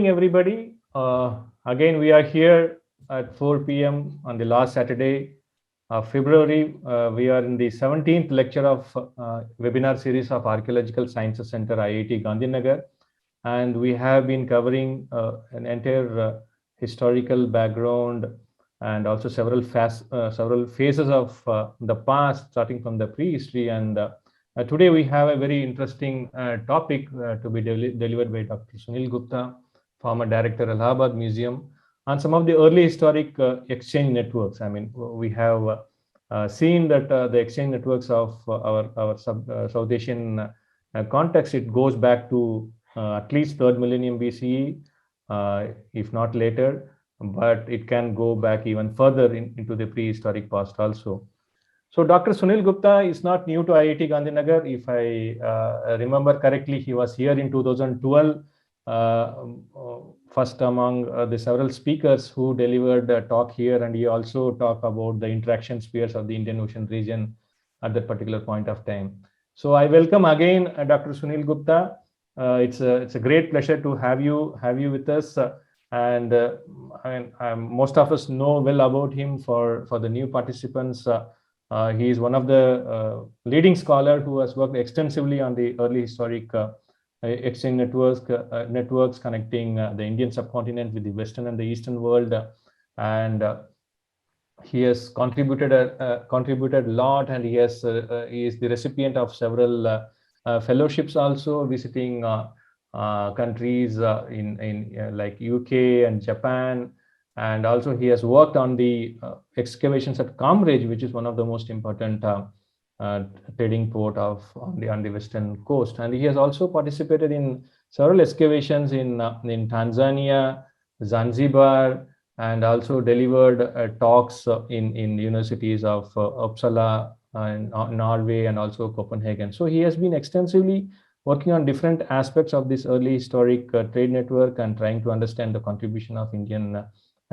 morning, everybody. Again, we are here at 4 p.m. on the last Saturday of February. We are in the 17th lecture of webinar series of Archaeological Sciences Center, IIT Gandhinagar. And we have been covering an entire historical background and also several phases of the past, starting from the prehistory. And today we have a very interesting topic to be delivered by Dr. Sunil Gupta, former director, Allahabad Museum, on some of the early historic exchange networks. I mean, we have seen that the exchange networks of our South Asian context, it goes back to at least 3rd millennium BCE, if not later, but it can go back even further into the prehistoric past also. So Dr. Sunil Gupta is not new to IIT Gandhinagar. If I remember correctly, he was here in 2012, first among the several speakers who delivered a talk here, and he also talked about the interaction spheres of the Indian Ocean region at that particular point of time. So I welcome again Dr. Sunil Gupta. It's a great pleasure to have you with us. And most of us know well about him. For the new participants, he is one of the leading scholars who has worked extensively on the early historic exchange networks connecting the Indian subcontinent with the Western and the Eastern world. And he has contributed a lot, and he is the recipient of several fellowships, also visiting countries in like UK and Japan. And also he has worked on the excavations at Cambridge, which is one of the most important trading port on the western coast. And he has also participated in several excavations in Tanzania, Zanzibar, and also delivered talks in universities of Uppsala in Norway and also Copenhagen. So he has been extensively working on different aspects of this early historic trade network and trying to understand the contribution of Indian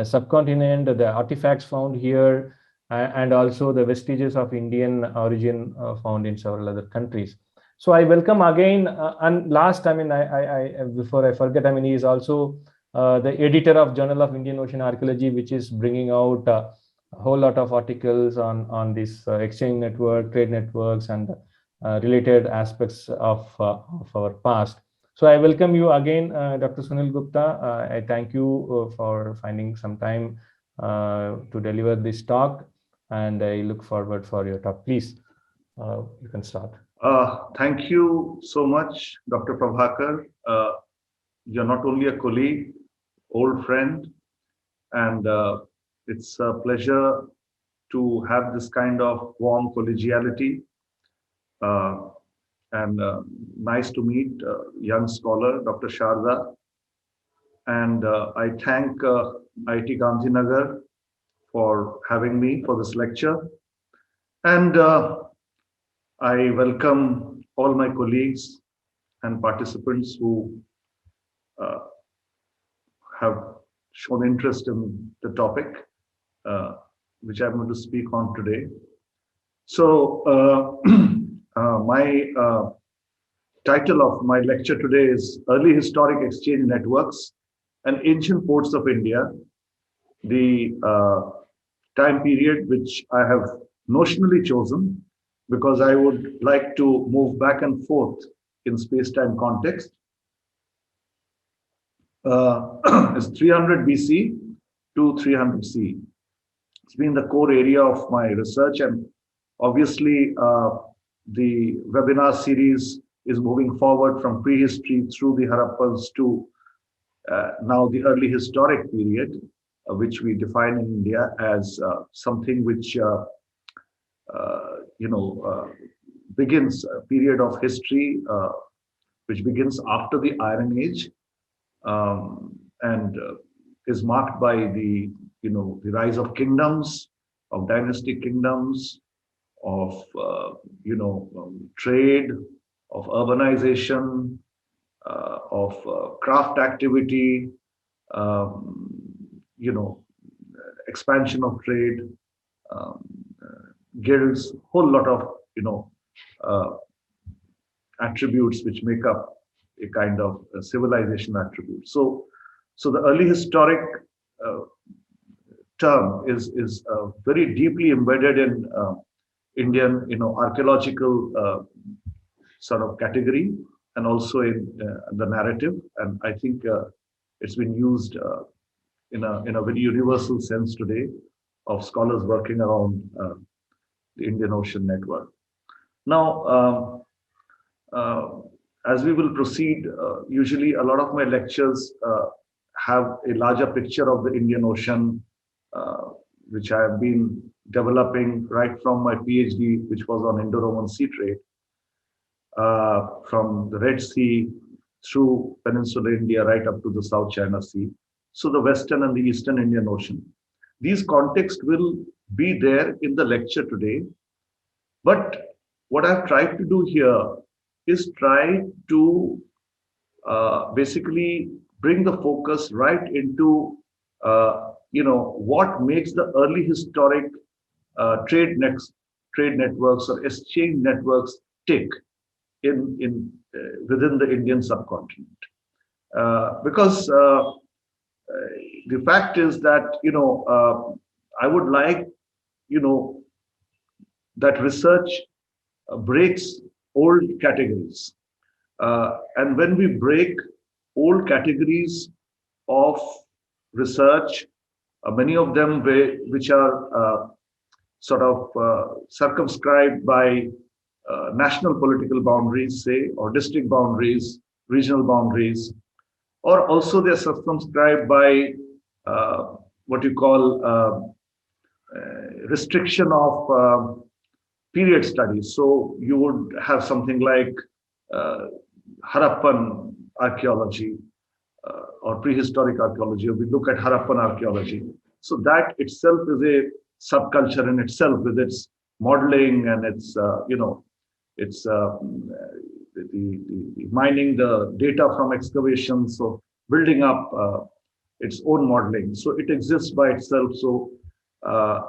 subcontinent, the artifacts found here, and also the vestiges of Indian origin found in several other countries. So I welcome again. And last, I mean, I before I forget, I mean, he is also the editor of Journal of Indian Ocean Archaeology, which is bringing out a whole lot of articles on this exchange network, trade networks, and related aspects of our past. So I welcome you again, Dr. Sunil Gupta. I thank you for finding some time to deliver this talk, and I look forward for your talk. Please, you can start. Thank you so much, Dr. Prabhakar. You're not only a colleague, old friend, and it's a pleasure to have this kind of warm collegiality. And nice to meet young scholar, Dr. Sharda. And I thank IIT Gandhinagar for having me for this lecture. And I welcome all my colleagues and participants who have shown interest in the topic, which I'm going to speak on today. So my title of my lecture today is Early Historic Exchange Networks and Ancient Ports of India, the time period which I have notionally chosen because I would like to move back and forth in space-time context. Is 300 BC to 300 CE. It's been the core area of my research, and obviously the webinar series is moving forward from prehistory through the Harappans to now the early historic period, which we define in India as something which begins a period of history which begins after the Iron Age, and is marked by the rise of kingdoms, of dynastic kingdoms, of trade, of urbanization, of craft activity, expansion of trade, guilds, whole lot of attributes which make up a kind of a civilization attribute. So So the early historic term is very deeply embedded in Indian, archaeological sort of category, and also in the narrative. And I think it's been used in a very universal sense today of scholars working around the Indian Ocean network. Now, as we will proceed, usually a lot of my lectures have a larger picture of the Indian Ocean, which I have been developing right from my PhD, which was on Indo-Roman sea trade, from the Red Sea through Peninsular India right up to the South China Sea. So the Western and the Eastern Indian Ocean. These contexts will be there in the lecture today. But what I've tried to do here is try to basically bring the focus right into what makes the early historic trade networks or exchange networks tick in within the Indian subcontinent. Because the fact is that I would like that research breaks old categories. And when we break old categories of research, many of them which are sort of circumscribed by national political boundaries, say, or district boundaries, regional boundaries, or also they're circumscribed by what you call restriction of period studies. So you would have something like Harappan archaeology or prehistoric archaeology, or we look at Harappan archaeology. So that itself is a subculture in itself, with its modeling and its, it's the mining the data from excavations, so building up its own modeling. So it exists by itself. So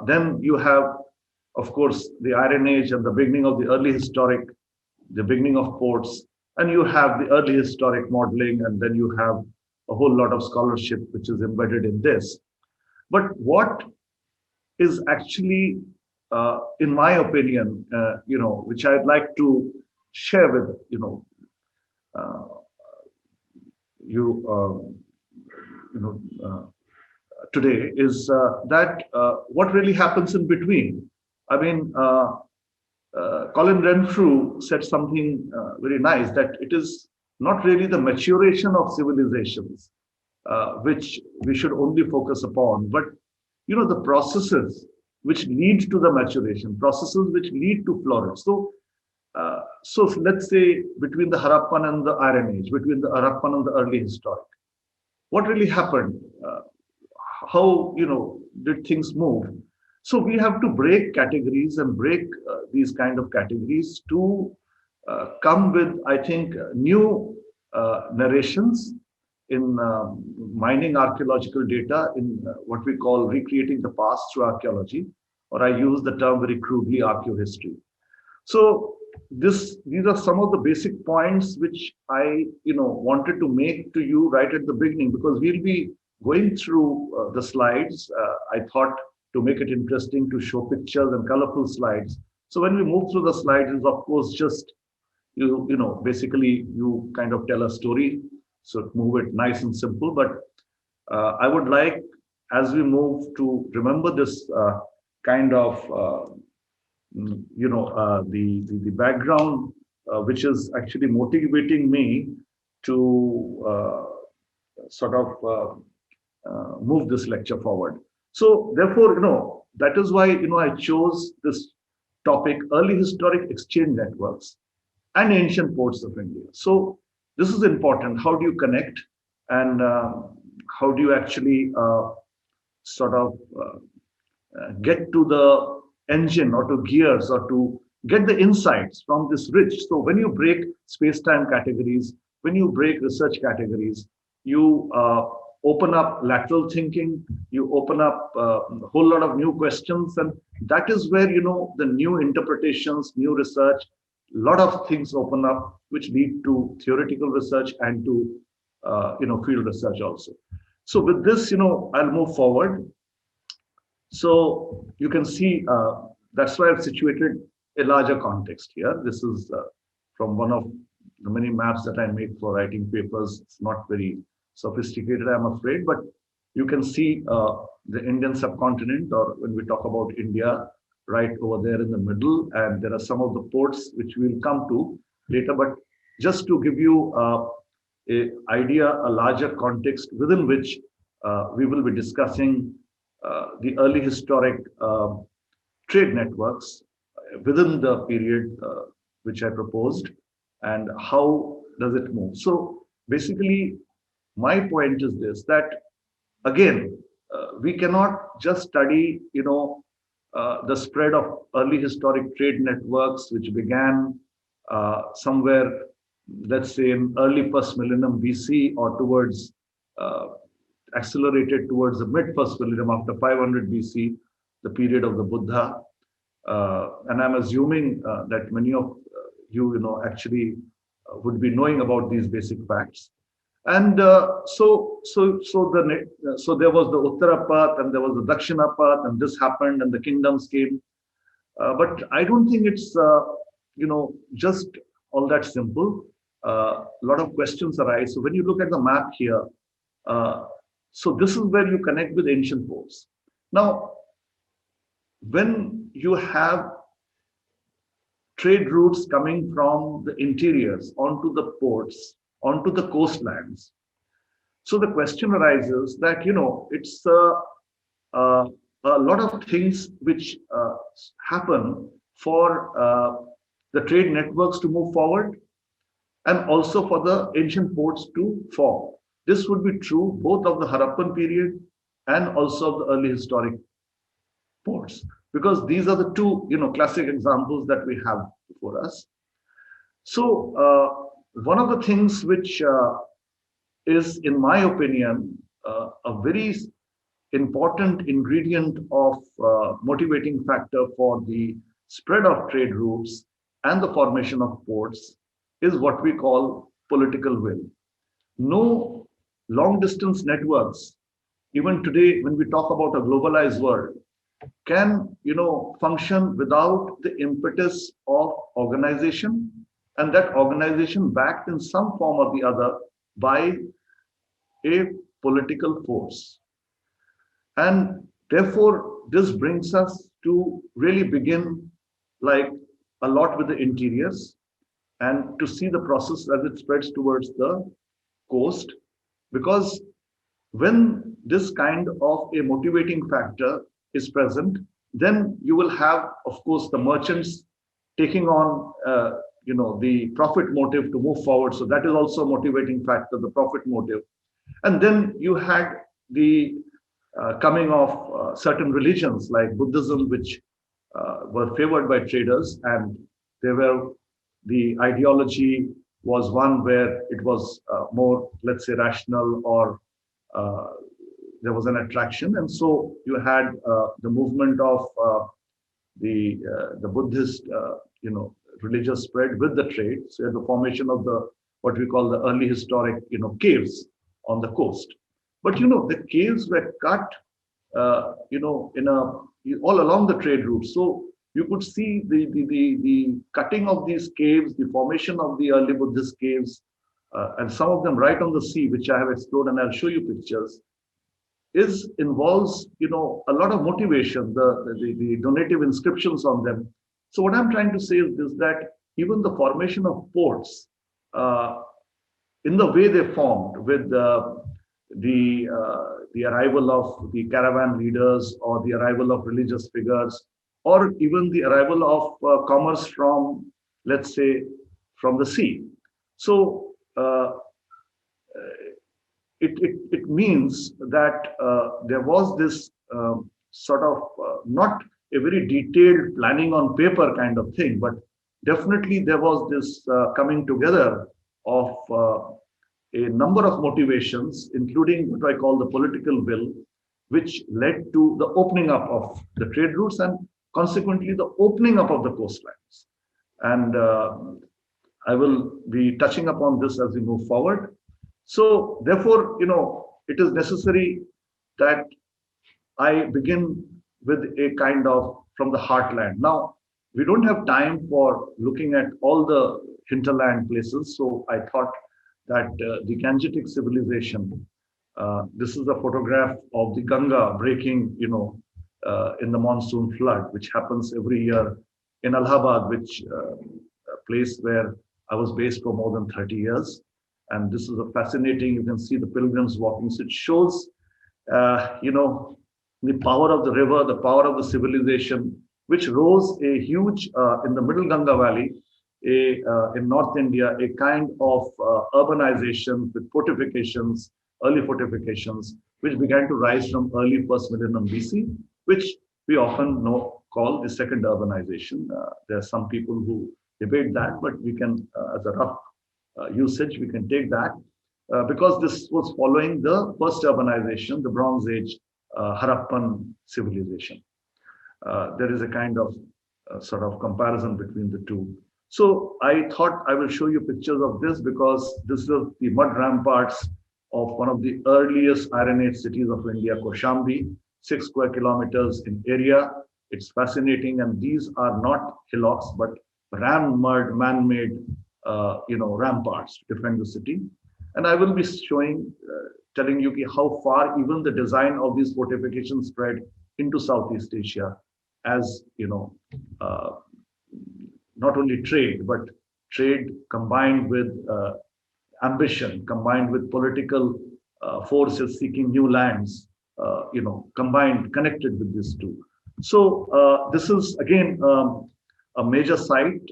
then you have, of course, the Iron Age and the beginning of the early historic, the beginning of ports, and you have the early historic modeling, and then you have a whole lot of scholarship which is embedded in this. But what is actually, in my opinion, which I'd like to share with today, is that what really happens in between. I mean, Colin Renfrew said something very nice, that it is not really the maturation of civilizations which we should only focus upon, but the processes which lead to the maturation, processes which lead to flourish. So let's say between the Harappan and the Iron Age, between the Harappan and the early historic, what really happened? How did things move? So we have to break categories and break these kind of categories to come with, I think, new narrations in mining archaeological data, in what we call recreating the past through archaeology, or I use the term very crudely, archaeohistory. So these are some of the basic points which I wanted to make to you right at the beginning, because we'll be going through the slides. I thought to make it interesting to show pictures and colorful slides. So when we move through the slides, is of course just basically you kind of tell a story, so move it nice and simple. But I would like, as we move, to remember this kind of the background which is actually motivating me to sort of move this lecture forward. So therefore, that is why I chose this topic: early historic exchange networks and ancient ports of India. So this is important. How do you connect, and how do you actually sort of get to the engine, or to gears, or to get the insights from this rich? So when you break space-time categories, when you break research categories, you open up lateral thinking, you open up a whole lot of new questions, and that is where the new interpretations, new research, a lot of things open up which lead to theoretical research and to field research also. So with this, I'll move forward. So you can see that's why I've situated a larger context here. This is from one of the many maps that I make for writing papers. It's not very sophisticated, I'm afraid, but you can see the Indian subcontinent, or when we talk about India, right over there in the middle. And there are some of the ports which we'll come to later. But just to give you a larger context within which we will be discussing the early historic trade networks within the period which I proposed, and how does it move. So basically, my point is this, that again, we cannot just study, the spread of early historic trade networks, which began somewhere, let's say in early first millennium BC, or towards accelerated towards the mid first millennium after 500 BC, the period of the Buddha. And I'm assuming that many of you, actually would be knowing about these basic facts. And so there was the Uttarapath and there was the Dakshinapath, and this happened and the kingdoms came. But I don't think it's just all that simple. A lot of questions arise. So when you look at the map here, so this is where you connect with ancient ports. Now, when you have trade routes coming from the interiors onto the ports, onto the coastlands, so the question arises that, it's a lot of things which happen for the trade networks to move forward, and also for the ancient ports to form. This would be true both of the Harappan period and also of the early historic ports, because these are the two, classic examples that we have before us. So one of the things which is, in my opinion, a very important ingredient of motivating factor for the spread of trade routes and the formation of ports is what we call political will. No long distance networks, even today when we talk about a globalized world, can function without the impetus of organization, and that organization backed in some form or the other by a political force. And therefore, this brings us to really begin like a lot with the interiors, and to see the process as it spreads towards the coast. Because when this kind of a motivating factor is present, then you will have, of course, the merchants taking on the profit motive to move forward. So that is also a motivating factor, the profit motive. And then you had the coming of certain religions like Buddhism, which were favored by traders, and the ideology was one where it was more, let's say, rational, or there was an attraction. And so you had the movement of the Buddhist, religious spread with the trade. So the formation of what we call the early historic, caves on the coast. But the caves were cut, all along the trade route. So you could see the cutting of these caves, the formation of the early Buddhist caves, and some of them right on the sea, which I have explored, and I'll show you pictures, involves a lot of motivation, the donative inscriptions on them. So what I'm trying to say is this, that even the formation of ports, in the way they formed with the arrival of the caravan leaders, or the arrival of religious figures, or even the arrival of commerce from, let's say, from the sea. So it means that there was this sort of not a very detailed planning on paper kind of thing, but definitely there was this coming together of a number of motivations, including what I call the political will, which led to the opening up of the trade routes and consequently the opening up of the coastlines. And I will be touching upon this as we move forward. So therefore, it is necessary that I begin with a kind of from the heartland. Now, we don't have time for looking at all the hinterland places, so I thought that the Gangetic civilization, this is a photograph of the Ganga breaking, in the monsoon flood, which happens every year in Allahabad, which a place where I was based for more than 30 years. And this is a fascinating, you can see the pilgrims walking. So it shows, the power of the river, the power of the civilization, which rose a huge, in the middle Ganga Valley, in North India, a kind of urbanization with fortifications, early fortifications, which began to rise from early first millennium BC, which we often call the second urbanization. There are some people who debate that, but we can, as a rough usage, we can take that because this was following the first urbanization, the Bronze Age Harappan civilization. There is a kind of sort of comparison between the two. So I thought I will show you pictures of this because this is the mud ramparts of one of the earliest Iron Age cities of India, Koshambi, 6 square kilometers in area. It's fascinating, and these are not hillocks, but mud, man-made, ramparts to defend the city. And I will be showing, telling you how far even the design of these fortifications spread into Southeast Asia, as not only trade, but trade combined with ambition, combined with political forces seeking new lands, combined, connected with these two. So this is again a major site,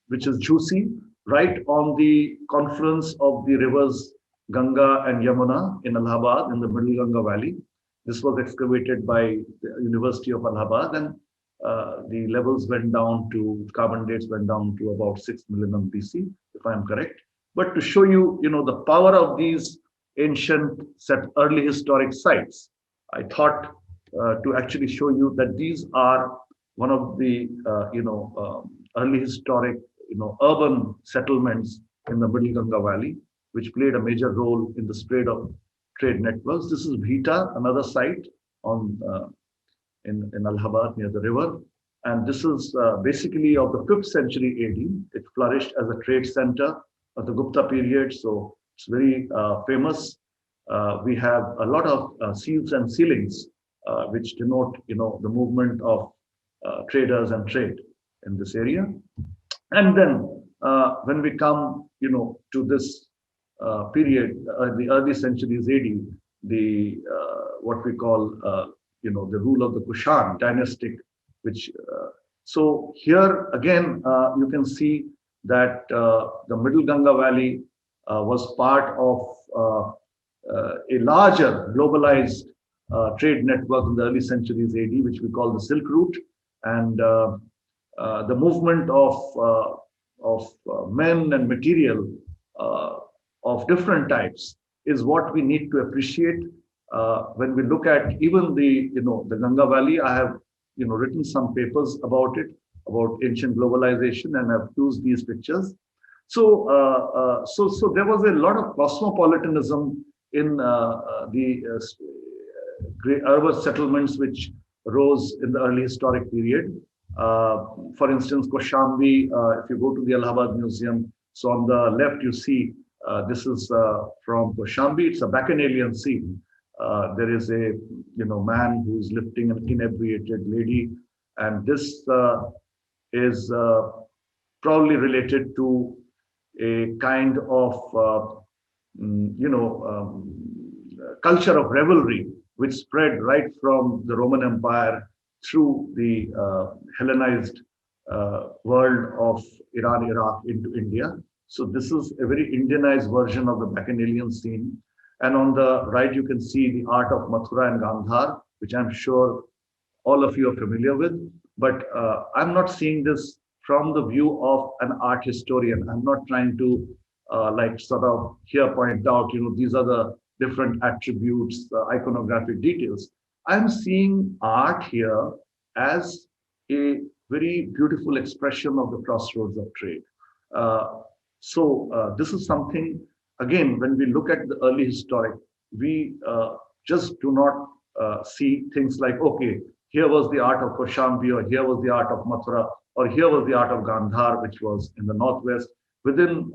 which is juicy, right on the confluence of the rivers Ganga and Yamuna in Allahabad, in the middle Ganga Valley. This was excavated by the University of Allahabad, and the levels went down to, carbon dates went down to about 6 millennium BC, if I am correct. But to show you, the power of these ancient, early historic sites, I thought to actually show you that these are one of the, early historic, urban settlements in the middle Ganga Valley, which played a major role in the spread of trade networks. This is Bhita, another site on in Allahabad near the river. And this is basically of the 5th century AD. It flourished as a trade center of the Gupta period. So it's very famous. We have a lot of seals and ceilings, which denote, the movement of traders and trade in this area. And then when we come, to this period, the early centuries AD, the what we call, the rule of the Kushan dynastic, which so here again you can see that the middle Ganga Valley was part of a larger globalized trade network in the early centuries AD, which we call the Silk Route, and the movement of men and material of different types is what we need to appreciate when we look at even the Ganga Valley. I have written some papers about it, about ancient globalization, and I've used these pictures. So so there was a lot of cosmopolitanism in the great urban settlements which rose in the early historic period. For instance, Koshambi, if you go to the Allahabad Museum, so on the left you see this is from Koshambi. It's a bacchanalian scene. There is a man who's lifting an inebriated lady, and this is probably related to a kind of culture of revelry which spread right from the Roman Empire through the Hellenized world of Iran, Iraq into India. So this is a very Indianized version of the bacchanalian scene. And on the right, you can see the art of Mathura and Gandhar, which I'm sure all of you are familiar with. But I'm not seeing this from the view of an art historian. I'm not trying to sort of here point out, these are the different attributes, iconographic details. I'm seeing art here as a very beautiful expression of the crossroads of trade. So this is something, again, when we look at the early historic, we just do not see things like, okay, here was the art of Kaushambi, or here was the art of Mathura, or here was the art of Gandhar, which was in the northwest, within,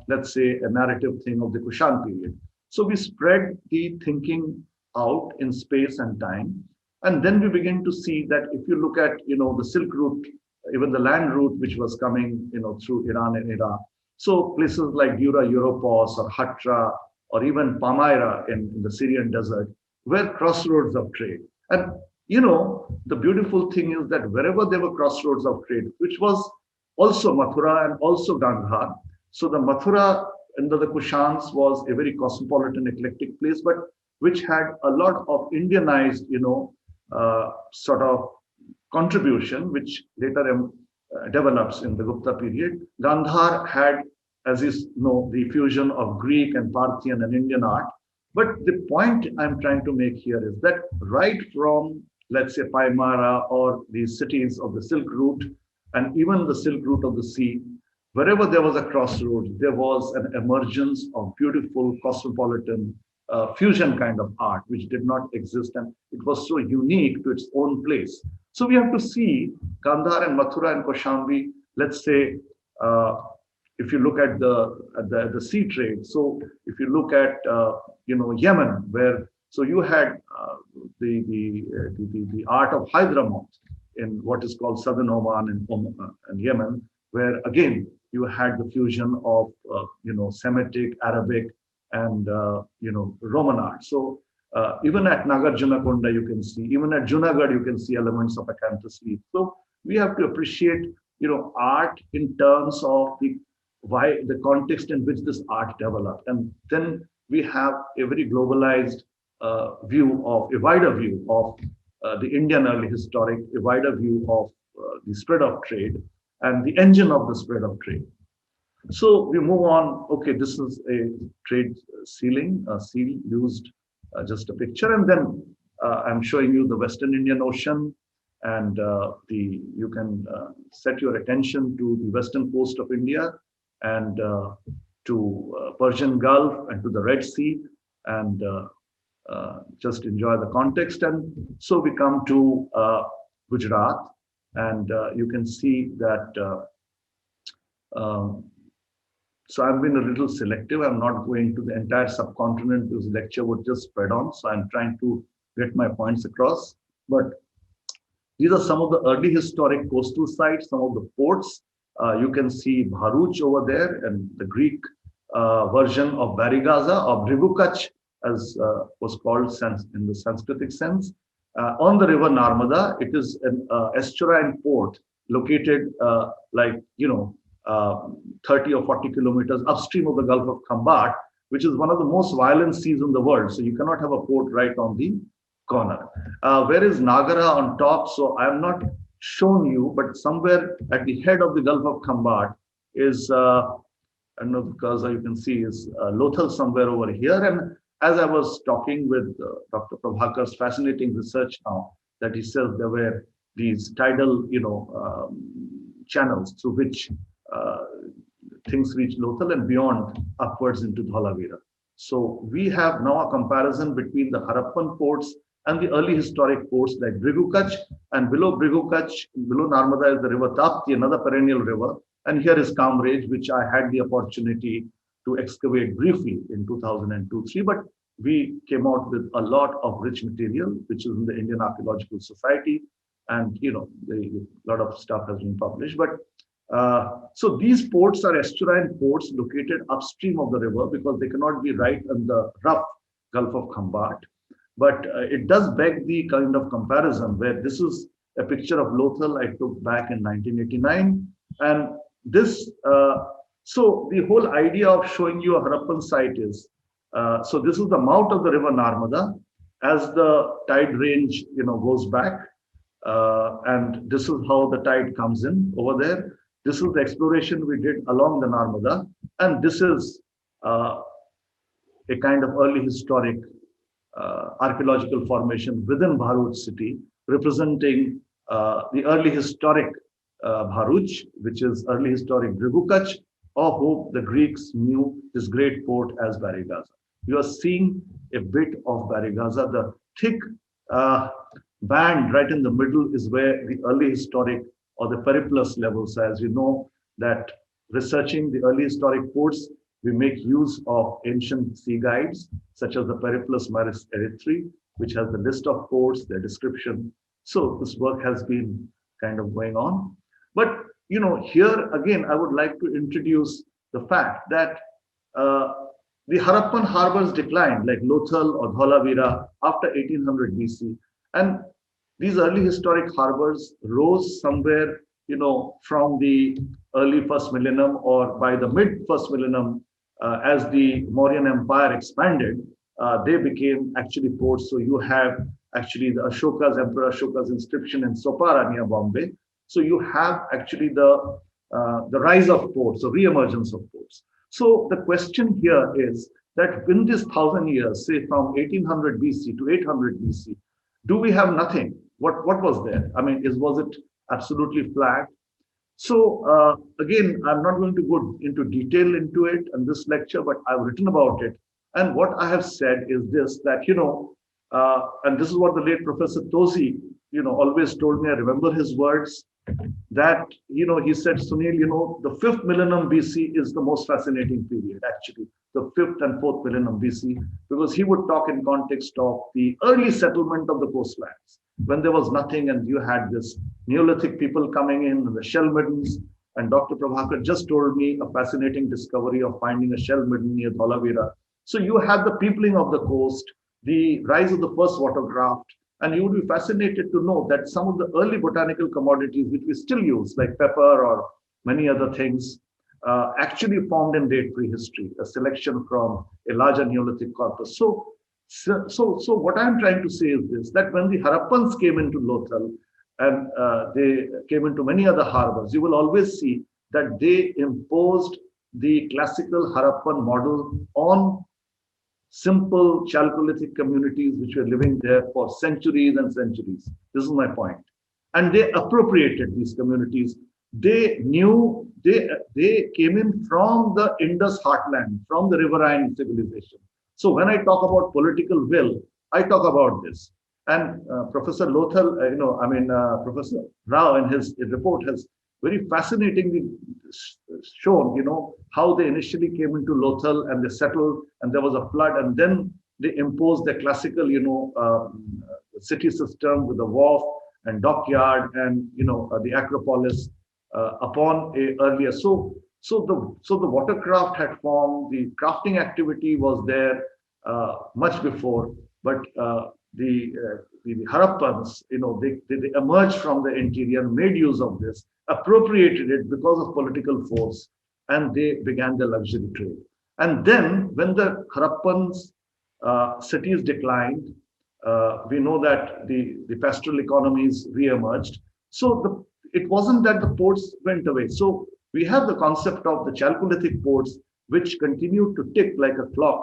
let's say, a narrative thing of the Kushan period. So we spread the thinking out in space and time. And then we begin to see that if you look at, the Silk Route, even the land route, which was coming, through Iran and Iraq. So places like Dura Europos or Hatra or even Palmyra in the Syrian desert were crossroads of trade. And, the beautiful thing is that wherever there were crossroads of trade, which was also Mathura and also Gandhar. So the Mathura under the Kushans was a very cosmopolitan, eclectic place, but which had a lot of Indianized, sort of contribution, which later develops in the Gupta period. Gandhar had, as you know, the fusion of Greek and Parthian and Indian art. But the point I'm trying to make here is that right from, let's say, Palmyra or the cities of the Silk Route, and even the Silk Route of the sea, wherever there was a crossroads, there was an emergence of beautiful cosmopolitan fusion kind of art, which did not exist, and it was so unique to its own place. So we have to see Gandhar and Mathura and Kaushambi, let's say, if you look at the sea trade. So if you look at Yemen, where so you had the art of Hyderabad in what is called Southern Oman and Yemen, where again you had the fusion of Semitic, Arabic, and Roman art. So even at Nagarjunakonda you can see, even at Junagadh you can see elements of acanthus leaf. So we have to appreciate art in terms of the context in which this art developed, and then we have a very globalized a wider view of the Indian early historic, a wider view of the spread of trade and the engine of the spread of trade. So we move on. Okay, this is a trade seal used, just a picture, and then I'm showing you the Western Indian Ocean, and you can set your attention to the western coast of India and to Persian Gulf and to the Red Sea, and just enjoy the context. And so we come to Gujarat, and you can see that. So I've been a little selective. I'm not going to the entire subcontinent because the lecture would just spread on. So I'm trying to get my points across. But these are some of the early historic coastal sites, some of the ports. You can see Bharuch over there, and the Greek version of Barigaza, or Brigukach, as was called in the Sanskritic sense. On the river Narmada, it is an estuarine port located 30 or 40 kilometers upstream of the Gulf of Khambat, which is one of the most violent seas in the world. So you cannot have a port right on the corner. Where is Nagara on top? So I am not shown you, but somewhere at the head of the Gulf of Khambat is, I don't know, because you can see is Lothal somewhere over here. And as I was talking with Dr. Prabhakar's fascinating research now, that he says there were these tidal, channels through which things reach Lothal and beyond upwards into Dhalavira. So we have now a comparison between the Harappan ports and the early historic ports like Brigukach, and below Brigukach, below Narmada is the river Tapti, another perennial river. And here is Kamraj, which I had the opportunity to excavate briefly in 2002-03, but we came out with a lot of rich material, which is in the Indian Archaeological Society, and a lot of stuff has been published. But so these ports are estuarine ports located upstream of the river because they cannot be right in the rough Gulf of Khambat. But it does beg the kind of comparison where this is a picture of Lothal I took back in 1989. And this, so the whole idea of showing you a Harappan site is, so this is the mouth of the river Narmada as the tide range, goes back. And this is how the tide comes in over there. This is the exploration we did along the Narmada. And this is a kind of early historic archaeological formation within Bharuch city, representing the early historic Bharuch, which is early historic Brigukach, of whom the Greeks knew this great port as Barigaza. you are seeing a bit of Barigaza. The thick band right in the middle is where the early historic or the periplus levels, as you know, that researching the early historic ports, we make use of ancient sea guides, such as the Periplus Maris Erythrae, which has the list of ports, their description. So this work has been kind of going on. But, here again, I would like to introduce the fact that the Harappan harbors declined, like Lothal or Dholavira, after 1800 BC. And these early historic harbors rose somewhere, from the early first millennium or by the mid first millennium, as the Mauryan Empire expanded, they became actually ports. So you have actually the Emperor Ashoka's inscription in Sopara near Bombay. So you have actually the rise of ports, the re-emergence of ports. So the question here is that in this 1,000 years, say from 1800 BC to 800 BC, do we have nothing? What was there? I mean, was it absolutely flat? So again, I'm not going to go into detail into it in this lecture, but I've written about it. And what I have said is this, that, and this is what the late Professor Tosi, always told me, I remember his words, that, he said, Sunil, the 5th millennium BC is the most fascinating period, actually, the 5th and 4th millennium BC, because he would talk in context of the early settlement of the coastlands, when there was nothing and you had this Neolithic people coming in, the shell middens. And Dr. Prabhakar just told me a fascinating discovery of finding a shell midden near Dholavira. So you had the peopling of the coast, the rise of the first watercraft, and you would be fascinated to know that some of the early botanical commodities, which we still use, like pepper or many other things, actually formed in late prehistory, a selection from a larger Neolithic corpus. So what I'm trying to say is this, that when the Harappans came into Lothal and they came into many other harbors, you will always see that they imposed the classical Harappan model on simple Chalcolithic communities which were living there for centuries and centuries. This is my point. And they appropriated these communities. They knew, they came in from the Indus heartland, from the riverine civilization. So when I talk about political will, I talk about this. And Professor Lothal, Professor Rao in his report has very fascinatingly shown, how they initially came into Lothal and they settled and there was a flood, and then they imposed their classical, city system with the wharf and dockyard and, the Acropolis upon a earlier. So the watercraft had formed, the crafting activity was there much before, but the Harappans, they emerged from the interior, made use of this, appropriated it because of political force, and they began the luxury trade. And then when the Harappans cities declined, we know that the pastoral economies re-emerged. So it wasn't that the ports went away. So we have the concept of the Chalcolithic ports, which continued to tick like a clock,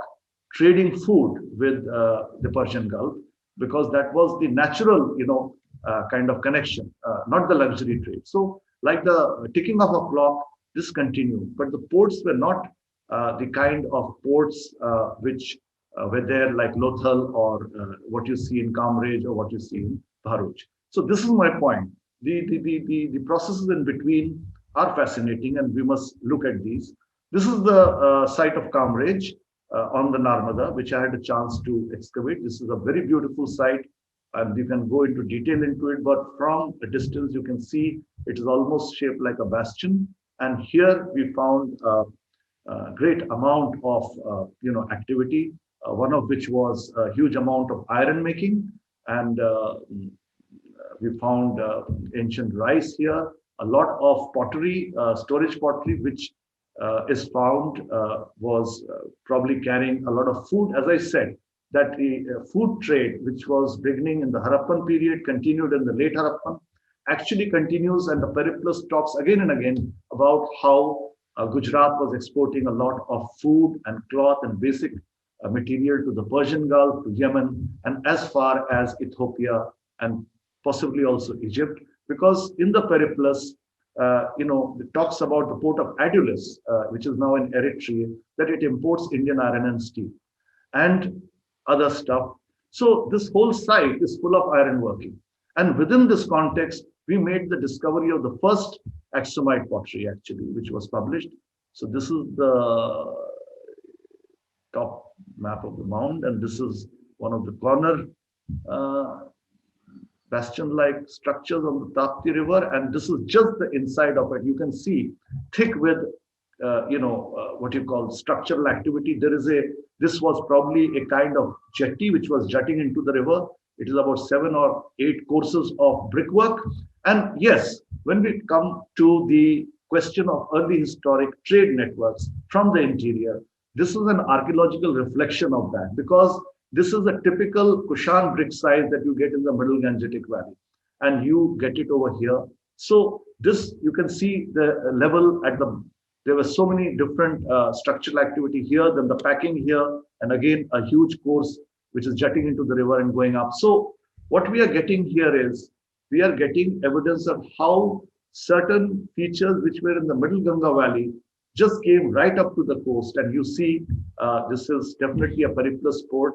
trading food with the Persian Gulf, because that was the natural, kind of connection, not the luxury trade. So like the ticking of a clock, this continued, but the ports were not the kind of ports which were there like Lothal or what you see in Kamraj or what you see in Bharuch. So this is my point. The processes in between are fascinating, and we must look at these. This is the site of Kamraj on the Narmada, which I had a chance to excavate. This is a very beautiful site, and you can go into detail into it, but from a distance you can see it is almost shaped like a bastion. And here we found a great amount of activity, one of which was a huge amount of iron making, and we found ancient rice here, a lot of pottery, storage pottery, which is found was probably carrying a lot of food. As I said, that the food trade, which was beginning in the Harappan period, continued in the late Harappan, actually continues, and the periplus talks again and again about how Gujarat was exporting a lot of food and cloth and basic material to the Persian Gulf, to Yemen, and as far as Ethiopia and possibly also Egypt, because in the periplus, it talks about the port of Adulis, which is now in Eritrea, that it imports Indian iron and steel. and other stuff. So this whole site is full of ironworking. And within this context, we made the discovery of the first Extremite pottery, actually, which was published. So this is the top map of the mound, and this is one of the corner bastion-like structures on the Tapti River, and this is just the inside of it. You can see thick with, what you call structural activity. This was probably a kind of jetty which was jutting into the river. It is about 7 or 8 courses of brickwork. And yes, when we come to the question of early historic trade networks from the interior, this is an archaeological reflection of that, because this is a typical Kushan brick size that you get in the Middle Gangetic Valley, and you get it over here. So this, you can see the level at the, there were so many different structural activity here, then the packing here, and again, a huge course which is jutting into the river and going up. So what we are getting here is, we are getting evidence of how certain features which were in the Middle Ganga Valley just came right up to the coast. And you see, this is definitely a periplus port.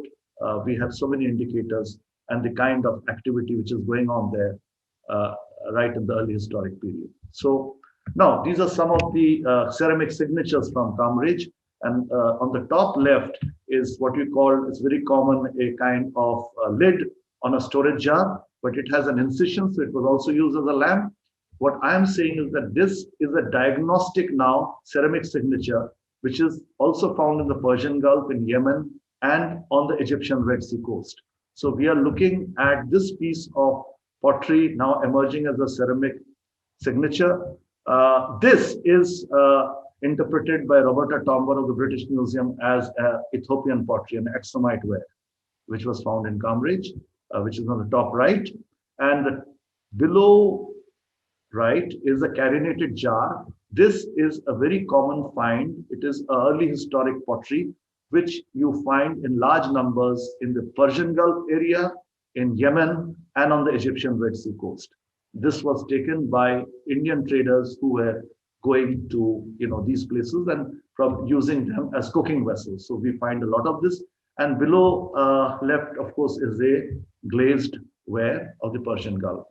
We have so many indicators and the kind of activity which is going on there right in the early historic period. So now these are some of the ceramic signatures from Kamraj. And on the top left is what we call, it's very common, a kind of lid on a storage jar, but it has an incision, so it was also used as a lamp. What I am saying is that this is a diagnostic now ceramic signature, which is also found in the Persian Gulf, in Yemen, and on the Egyptian Red Sea coast. So we are looking at this piece of pottery now emerging as a ceramic signature. This is interpreted by Roberta Tomber of the British Museum as Ethiopian pottery, an Extremite ware, which was found in Kamraj, which is on the top right. And below right is a Carinated Jar. This is a very common find. It is early historic pottery, which you find in large numbers in the Persian Gulf area, in Yemen, and on the Egyptian Red Sea coast. This was taken by Indian traders who were going to these places and from using them as cooking vessels. So we find a lot of this. And below left, of course, is a glazed ware of the Persian Gulf.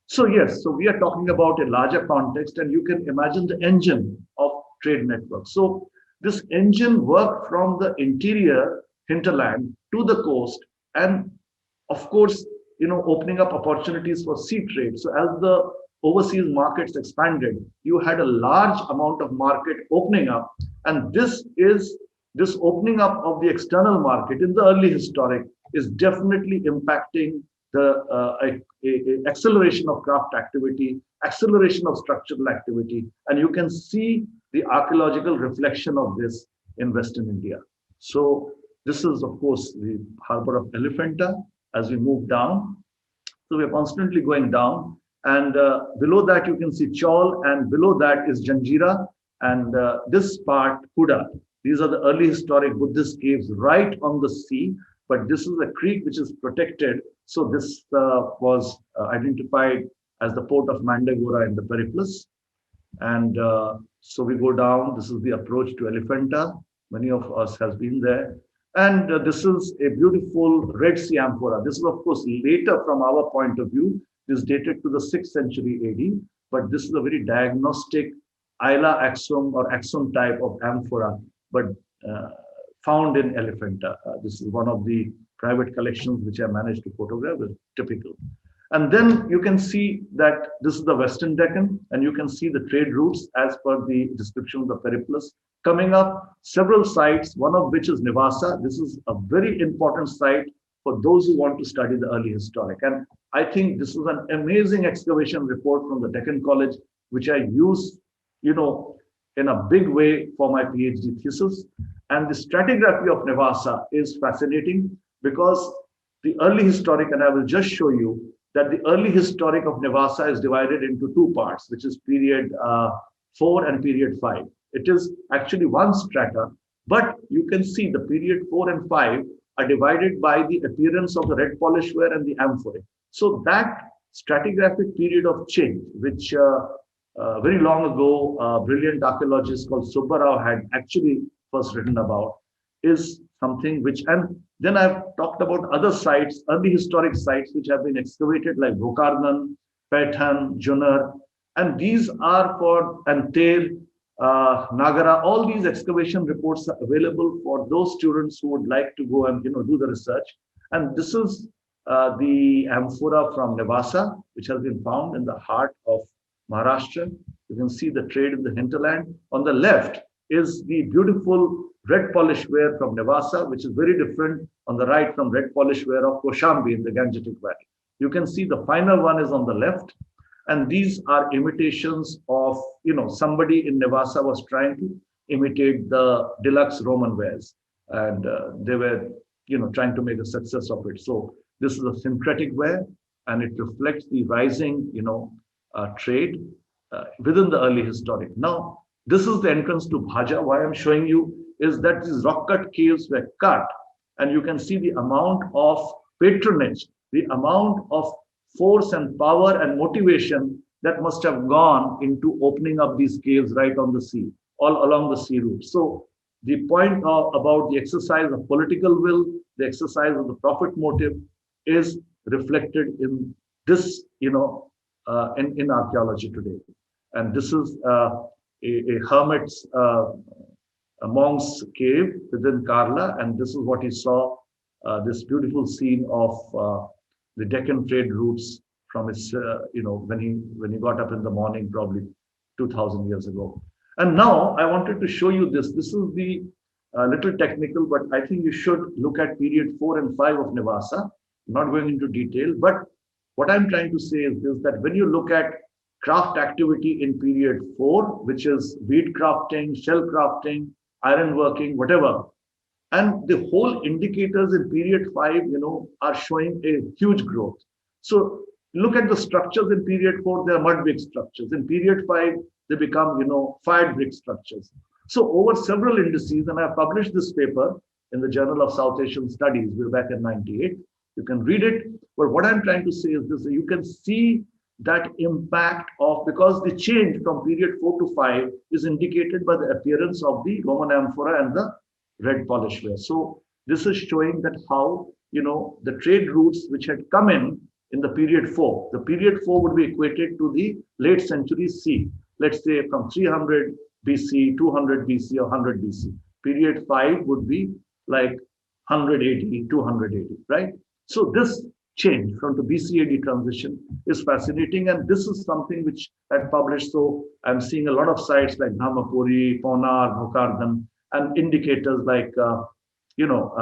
So yes, so we are talking about a larger context, and you can imagine the engine of trade networks. So this engine worked from the interior hinterland to the coast, and of course, opening up opportunities for sea trade. So as the overseas markets expanded, you had a large amount of market opening up, and this opening up of the external market in the early historic is definitely impacting the acceleration of craft activity, acceleration of structural activity, and you can see the archaeological reflection of this in Western India. So this is, of course, the harbor of Elephanta as we move down. So we're constantly going down, and below that you can see Chaul, and below that is Janjira, and this part, Kuda. These are the early historic Buddhist caves right on the sea, but this is a creek which is protected. So this was identified as the port of Mandagora in the Periplus. And so we go down. This is the approach to Elephanta. Many of us has been there. And this is a beautiful Red Sea amphora. This is, of course, later from our point of view. This is dated to the 6th century AD. But this is a very diagnostic Isla Axum or Axum type of amphora, but found in Elephanta. This is one of the private collections which I managed to photograph, is typical. And then you can see that this is the Western Deccan, and you can see the trade routes as per the description of the Periplus. Coming up, several sites, one of which is Navasa. This is a very important site for those who want to study the early historic. And I think this is an amazing excavation report from the Deccan College, which I use, in a big way for my PhD thesis. And the stratigraphy of Navasa is fascinating, because the early historic, and I will just show you that the early historic of Navasa is divided into 2 parts, which is period 4 and period 5. It is actually one strata, but you can see the period 4 and 5 are divided by the appearance of the red polish ware and the amphorae. So that stratigraphic period of change, which very long ago, a brilliant archaeologist called Subbarao had actually first written about, is something which, and then I've talked about other sites, early historic sites which have been excavated like Gokarnan, Paithan, Junar, and these are for, and Ter, Nagara, all these excavation reports are available for those students who would like to go and do the research. And this is the amphora from Navasa, which has been found in the heart of Maharashtra. You can see the trade in the hinterland. On the left is the beautiful red polished ware from Navasa, which is very different on the right from red polished ware of Koshambi in the Gangetic Valley. You can see the finer one is on the left. And these are imitations of, somebody in Navasa was trying to imitate the deluxe Roman wares. And they were, trying to make a success of it. So this is a syncretic ware, and it reflects the rising, trade within the early historic. Now, this is the entrance to Bhaja. Why I'm showing you is that these rock-cut caves were cut, and you can see the amount of patronage, the amount of force and power and motivation that must have gone into opening up these caves right on the sea, all along the sea route. So the point about the exercise of political will, the exercise of the profit motive is reflected in this, in archaeology today. And this is a hermit's, a monk's cave within Karla, and this is what he saw, this beautiful scene of the Deccan trade routes from his, when he got up in the morning, probably 2,000 years ago. And now I wanted to show you this. This is the little technical, but I think you should look at period 4 and 5 of Navasa. Not going into detail, but what I'm trying to say is this, that when you look at craft activity in period 4, which is bead crafting, shell crafting, iron working, whatever, and the whole indicators in period 5, are showing a huge growth. So look at the structures in period 4, they are mud brick structures. In period 5, they become, fired brick structures. So over several indices, and I published this paper in the Journal of South Asian Studies, we're back in 98. You can read it, but what I'm trying to say is this, you can see that impact of, because the change from period 4 to 5 is indicated by the appearance of the Roman amphora and the red polish ware. So this is showing that how, the trade routes which had come in the period 4, the period 4 would be equated to the late century C, let's say from 300 BC, 200 BC or 100 BC. Period 5 would be like 180, 280, right? So this change from the BCAD transition is fascinating, and this is something which I published. So I'm seeing a lot of sites like Dhamapuri, Ponar, Bhokardan, and indicators like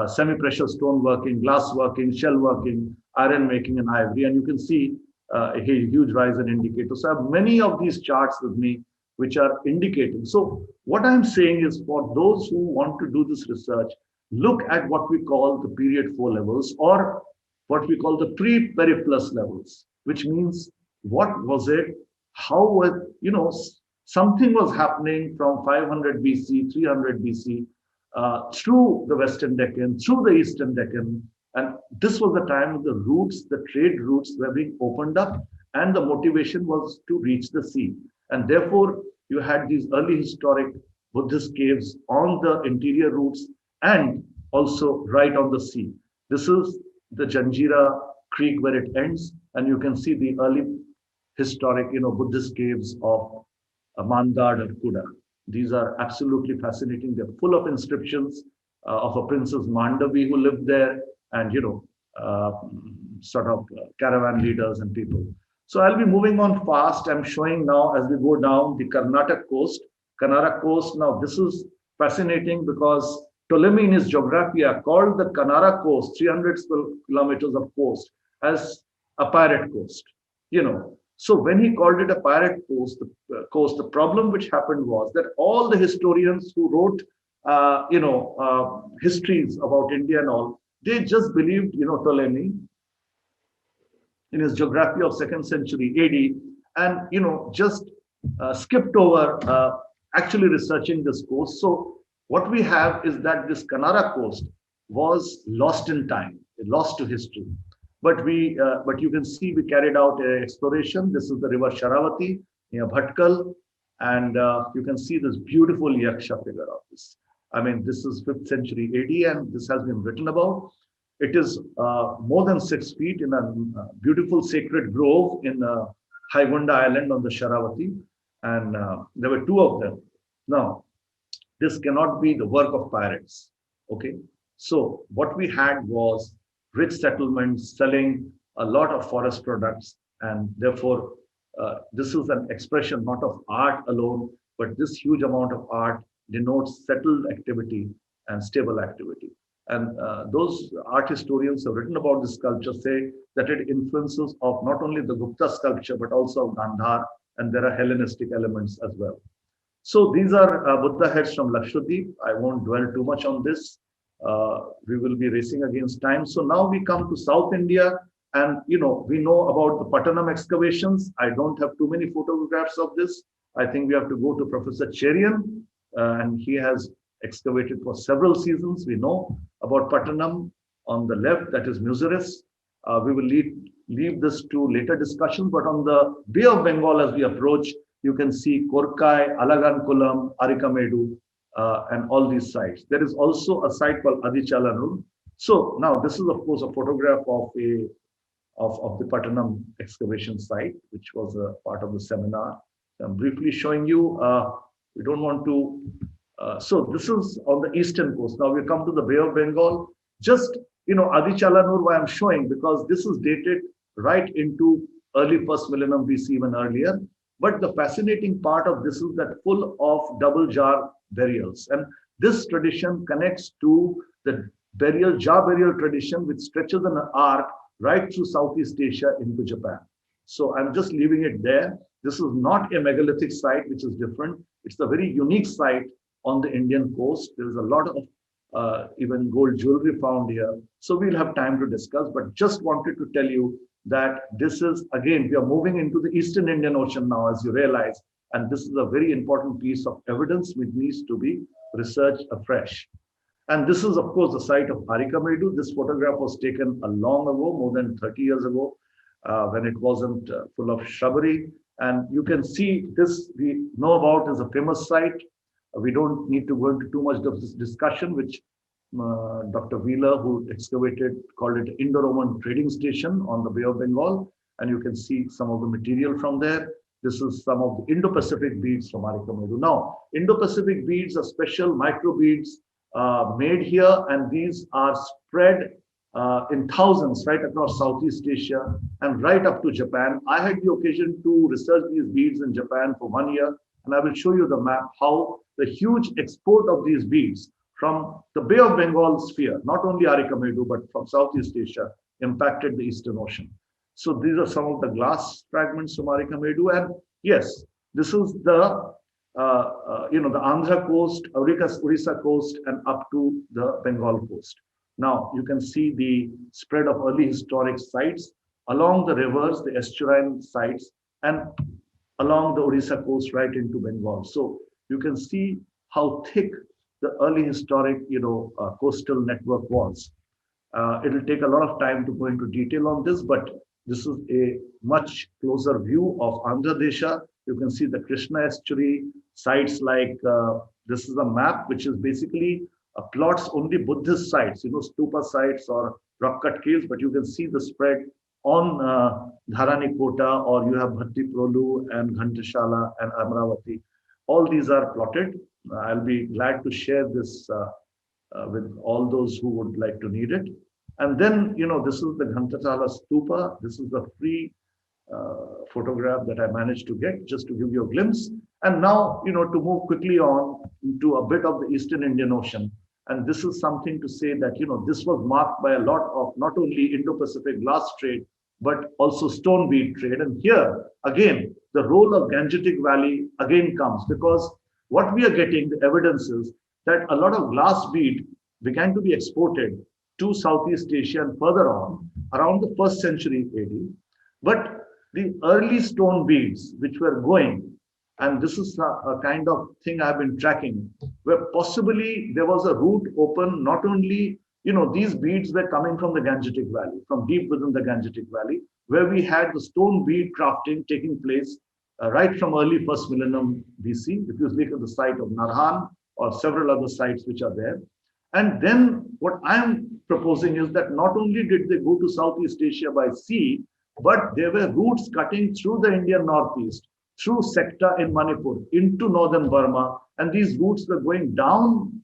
semi-precious stone working, glass working, shell working, iron making, and ivory. And you can see a huge rise in indicators. So I have many of these charts with me which are indicating. So what I'm saying is, for those who want to do this research, look at what we call the period 4 levels, or what we call the pre-periplus levels, which means what was it, how was, something was happening from 500 BC, 300 BC, through the Western Deccan, through the Eastern Deccan. And this was the time the routes, the trade routes were being opened up, and the motivation was to reach the sea. And therefore, you had these early historic Buddhist caves on the interior routes and also right on the sea. This is the Janjira Creek where it ends, and you can see the early historic, Buddhist caves of Mandad or Kuda. These are absolutely fascinating. They're full of inscriptions of a Princess Mandavi who lived there, and caravan leaders and people. So I'll be moving on fast. I'm showing now as we go down the Karnataka coast, Kanara coast. Now this is fascinating because Ptolemy in his Geographia called the Kanara coast, 300 kilometers of coast, as a pirate coast. So when he called it a pirate coast, the problem which happened was that all the historians who wrote, histories about India and all, they just believed, Ptolemy in his Geographia of 2nd century AD, and just skipped over actually researching this coast. So what we have is that this Kanara coast was lost in time, lost to history. But you can see we carried out an exploration. This is the river Sharavati near Bhatkal, and you can see this beautiful Yaksha figure of this. I mean, this is 5th century AD, and this has been written about. It is more than 6 feet in a beautiful sacred grove in Haigunda Island on the Sharavati, and there were 2 of them. Now, this cannot be the work of pirates. Okay, so what we had was rich settlements selling a lot of forest products, and therefore this is an expression not of art alone, but this huge amount of art denotes settled activity and stable activity. And those art historians who have written about this sculpture say that it influences of not only the Gupta sculpture, but also of Gandhar, and there are Hellenistic elements as well. So these are Buddha heads from Lakshadweep. I won't dwell too much on this. We will be racing against time. So now we come to South India, and we know about the Pattanam excavations. I don't have too many photographs of this. I think we have to go to Professor Cherian, and he has excavated for several seasons. We know about Pattanam on the left, that is Muziris. We will leave this to later discussion, but on the Bay of Bengal as we approach, you can see Korkai, Alagankulam, Arikamedu, and all these sites. There is also a site called Adichalanur. So now this is of course a photograph of the Pattanam excavation site, which was a part of the seminar. I'm briefly showing you. We don't want to. So this is on the eastern coast. Now we come to the Bay of Bengal. Just Adichalanur, why I'm showing, because this is dated right into early 1st millennium BC, even earlier. But the fascinating part of this is that full of double jar burials. And this tradition connects to the jar burial tradition, which stretches an arc right through Southeast Asia into Japan. So I'm just leaving it there. This is not a megalithic site, which is different. It's a very unique site on the Indian coast. There is a lot of even gold jewelry found here. So we'll have time to discuss, but just wanted to tell you that this is, again, we are moving into the Eastern Indian Ocean now, as you realize, and this is a very important piece of evidence which needs to be researched afresh. And this is, of course, the site of Arikamedu. This photograph was taken a long ago, more than 30 years ago, when it wasn't full of shrubbery. And you can see this, we know about as a famous site. We don't need to go into too much of this discussion, which Dr. Wheeler, who excavated, called it Indo-Roman trading station on the Bay of Bengal. And you can see some of the material from there. This is some of the Indo-Pacific beads from Arikamedu. Now, Indo-Pacific beads are special micro beads made here, and these are spread in thousands right across Southeast Asia and right up to Japan. I had the occasion to research these beads in Japan for 1 year, and I will show you the map, how the huge export of these beads from the Bay of Bengal sphere, not only Arikamedu, but from Southeast Asia, impacted the Eastern Ocean. So these are some of the glass fragments from Arikamedu. And yes, this is the the Andhra coast, Orissa coast, and up to the Bengal coast. Now you can see the spread of early historic sites along the rivers, the estuarine sites, and along the Orissa coast right into Bengal. So you can see how thick the early historic, coastal network was. It'll take a lot of time to go into detail on this, but this is a much closer view of Andhra Desha. You can see the Krishna estuary, sites like, this is a map, which is basically plots only Buddhist sites, stupa sites or rock cut caves, but you can see the spread on Dharani Kota, or you have Bhatti Prolu and Ghantashala and Amravati. All these are plotted. I'll be glad to share this with all those who would like to need it. And then, this is the Ghantashala Stupa. This is the free photograph that I managed to get, just to give you a glimpse. And now, to move quickly on into a bit of the Eastern Indian Ocean. And this is something to say that, this was marked by a lot of not only Indo-Pacific glass trade, but also stone bead trade. And here, again, the role of Gangetic Valley again comes, because what we are getting, the evidence is that a lot of glass bead began to be exported to Southeast Asia and further on, around the 1st century AD. But the early stone beads, which were going, and this is a kind of thing I've been tracking, where possibly there was a route open, not only, these beads were coming from the Gangetic Valley, from deep within the Gangetic Valley, where we had the stone bead crafting taking place right from early 1st millennium BC. If you look at the site of Narhan, or several other sites which are there. And then what I'm proposing is that not only did they go to Southeast Asia by sea, but there were routes cutting through the Indian Northeast, through Sekta in Manipur, into northern Burma, and these routes were going down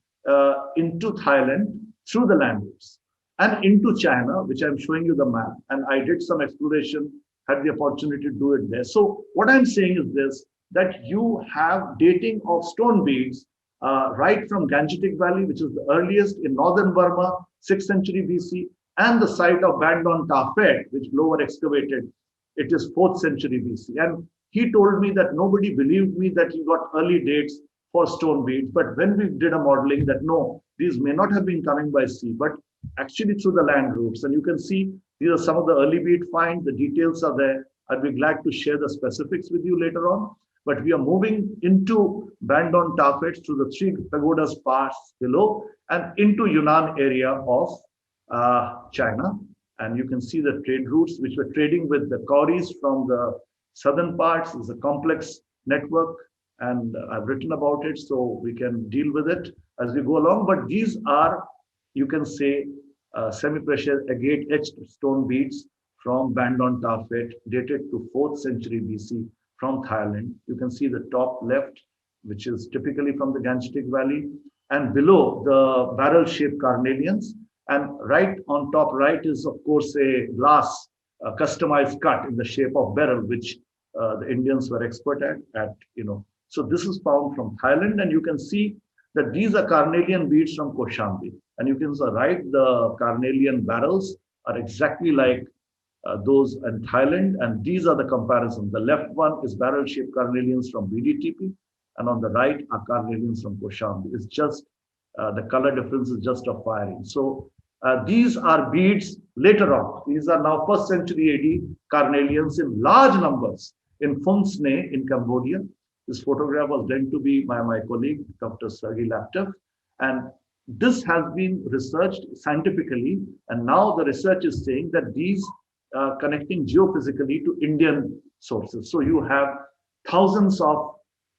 into Thailand through the land routes and into China, which I'm showing you the map. And I did some exploration, had the opportunity to do it there. So what I'm saying is this, that you have dating of stone beads right from Gangetic Valley, which is the earliest in northern Burma, 6th century BC, and the site of Bandon Tafet, which Glover excavated, it is 4th century BC. And he told me that nobody believed me that he got early dates for stone beads. But when we did a modeling that no, these may not have been coming by sea, but actually through the land routes. And you can see these are some of the early bead finds. The details are there. I'd be glad to share the specifics with you later on. But we are moving into Bandon Tafet through the 3 pagodas pass below and into Yunnan area of China. And you can see the trade routes which were trading with the Kauris from the southern parts. It's a complex network, and I've written about it, so we can deal with it as we go along. But these are, you can say, semi-precious agate etched stone beads from Bandon Tafet, dated to 4th century BC from Thailand. You can see the top left, which is typically from the Gangetic Valley, and below the barrel-shaped carnelians. And right on top right is, of course, a glass customized cut in the shape of barrel, which the Indians were expert at. So this is found from Thailand, and you can see that these are carnelian beads from Koshambi. And you can see right, the carnelian barrels are exactly like those in Thailand, and these are the comparisons. The left one is barrel-shaped carnelians from BDTP, and on the right are carnelians from Koshambi. It's just the color difference is just of firing. So these are beads later on. These are now 1st century AD carnelians in large numbers in Phung Sne in Cambodia. This photograph was done to be by my colleague, Dr. Sergei Laptev. And this has been researched scientifically. And now the research is saying that these connecting geophysically to Indian sources. So you have thousands of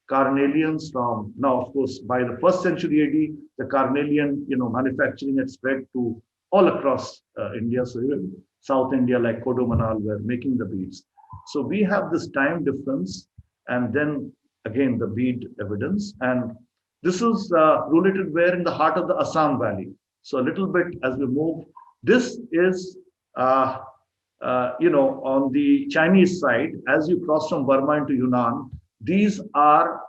carnelians from, now of course, by the 1st century AD, the carnelian manufacturing had spread to all across India. So even South India, like Kodomanal, were making the beads. So we have this time difference, and then again the bead evidence. And this is related where in the heart of the Assam Valley. So a little bit as we move, this is on the Chinese side, as you cross from Burma into Yunnan, these are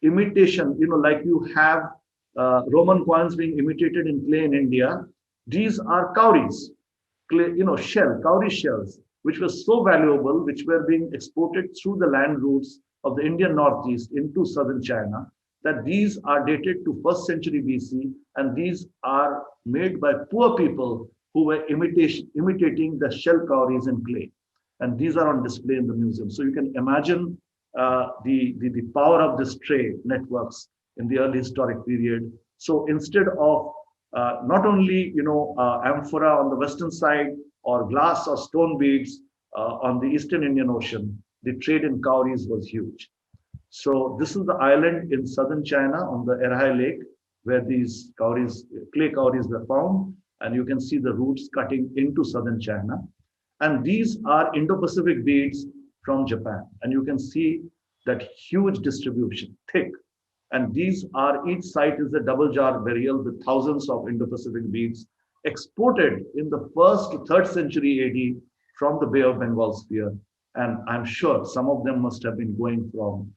imitation, like you have Roman coins being imitated in clay in India. These are cowries, clay, cowrie shells, which were so valuable, which were being exported through the land routes of the Indian Northeast into southern China, that these are dated to 1st century BC, and these are made by poor people who were imitating the shell cowries in clay. And these are on display in the museum. So you can imagine the power of this trade networks in the early historic period. So instead of not only amphora on the western side or glass or stone beads on the eastern Indian Ocean, the trade in cowries was huge. So this is the island in southern China on the Erhai Lake, where these cowries, clay cowries, were found, and you can see the roots cutting into southern China. And these are Indo-Pacific beads from Japan, and you can see that huge distribution, thick. And these are, each site is a double jar burial with thousands of Indo-Pacific beads exported in the 1st to 3rd century AD from the Bay of Bengal sphere. And I'm sure some of them must have been going from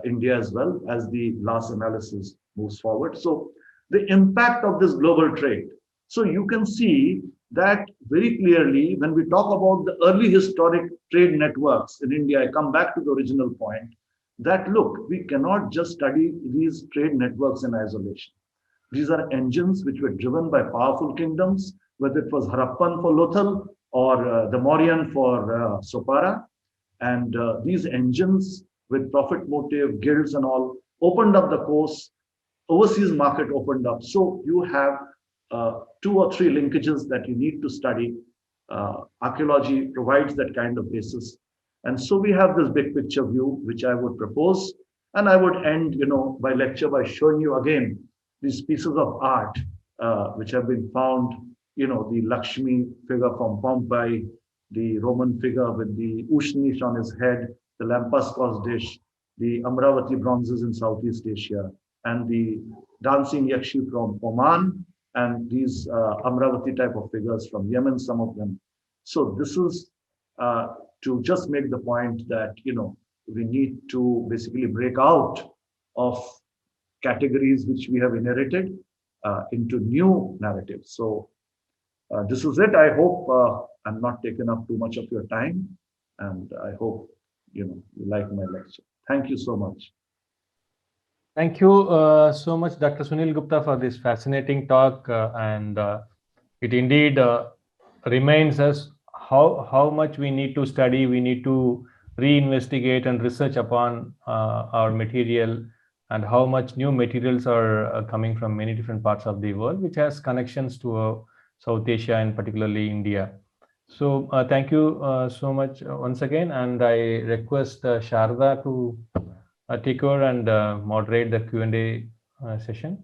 India as well, as the last analysis moves forward. So the impact of this global trade. So you can see that very clearly when we talk about the early historic trade networks in India. I come back to the original point that, look, we cannot just study these trade networks in isolation. These are engines which were driven by powerful kingdoms, whether it was Harappan for Lothal or the Mauryan for Sopara. And these engines with profit motive, guilds and all, opened up the coast, overseas market opened up. So you have 2 or 3 linkages that you need to study. Archaeology provides that kind of basis. And so we have this big picture view, which I would propose. And I would end, my lecture by showing you again these pieces of art which have been found, the Lakshmi figure from Pompeii, the Roman figure with the Ushnish on his head, the Lampascos dish, the Amravati bronzes in Southeast Asia, and the dancing Yakshi from Oman, and these Amravati type of figures from Yemen, some of them. So this is to just make the point that, we need to basically break out of categories which we have inherited into new narratives. So this is it. I hope I'm not taken up too much of your time, and I hope you like my lecture. Thank you so much. Thank you so much, Dr. Sunil Gupta, for this fascinating talk, and it indeed reminds us how much we need to study, we need to reinvestigate and research upon our material, and how much new materials are coming from many different parts of the world, which has connections to South Asia and particularly India. So thank you so much once again, and I request Sharda to take over and moderate the Q&A session.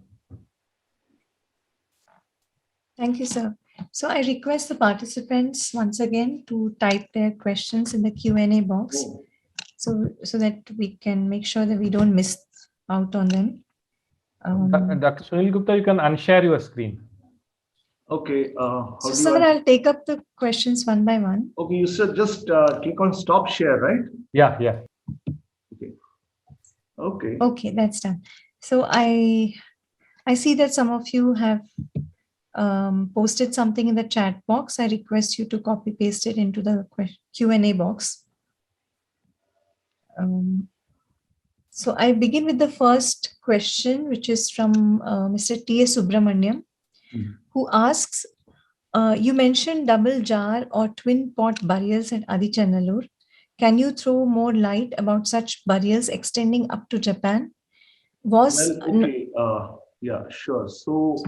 Thank you, sir. So I request the participants once again to type their questions in the Q&A box, so that we can make sure that we don't miss out on them. Dr. Sunil Gupta, you can unshare your screen. Okay. So, sir, I'll take up the questions one by one. Okay, you said just click on stop share, right? Yeah. Okay. Okay, that's done. So I see that some of you have posted something in the chat box. I request you to copy paste it into the Q&A box. So I begin with the first question, which is from Mr. T.S. Subramaniam, who asks, you mentioned double jar or twin pot burials at Adichanallur. Can you throw more light about such burials extending up to Japan? Yeah, sure. So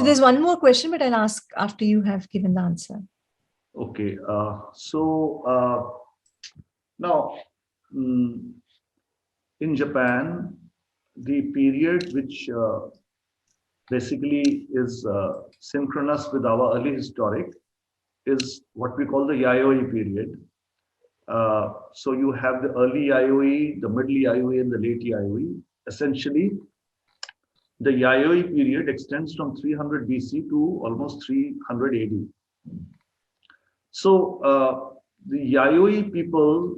there's one more question, but I'll ask after you have given the answer. Okay. Now, in Japan, the period which basically is synchronous with our early historic is what we call the Yayoi period. So you have the early Yayoi, the middle Yayoi, and the late Yayoi. Essentially, the Yayoi period extends from 300 BC to almost 300 AD. So the Yayoi people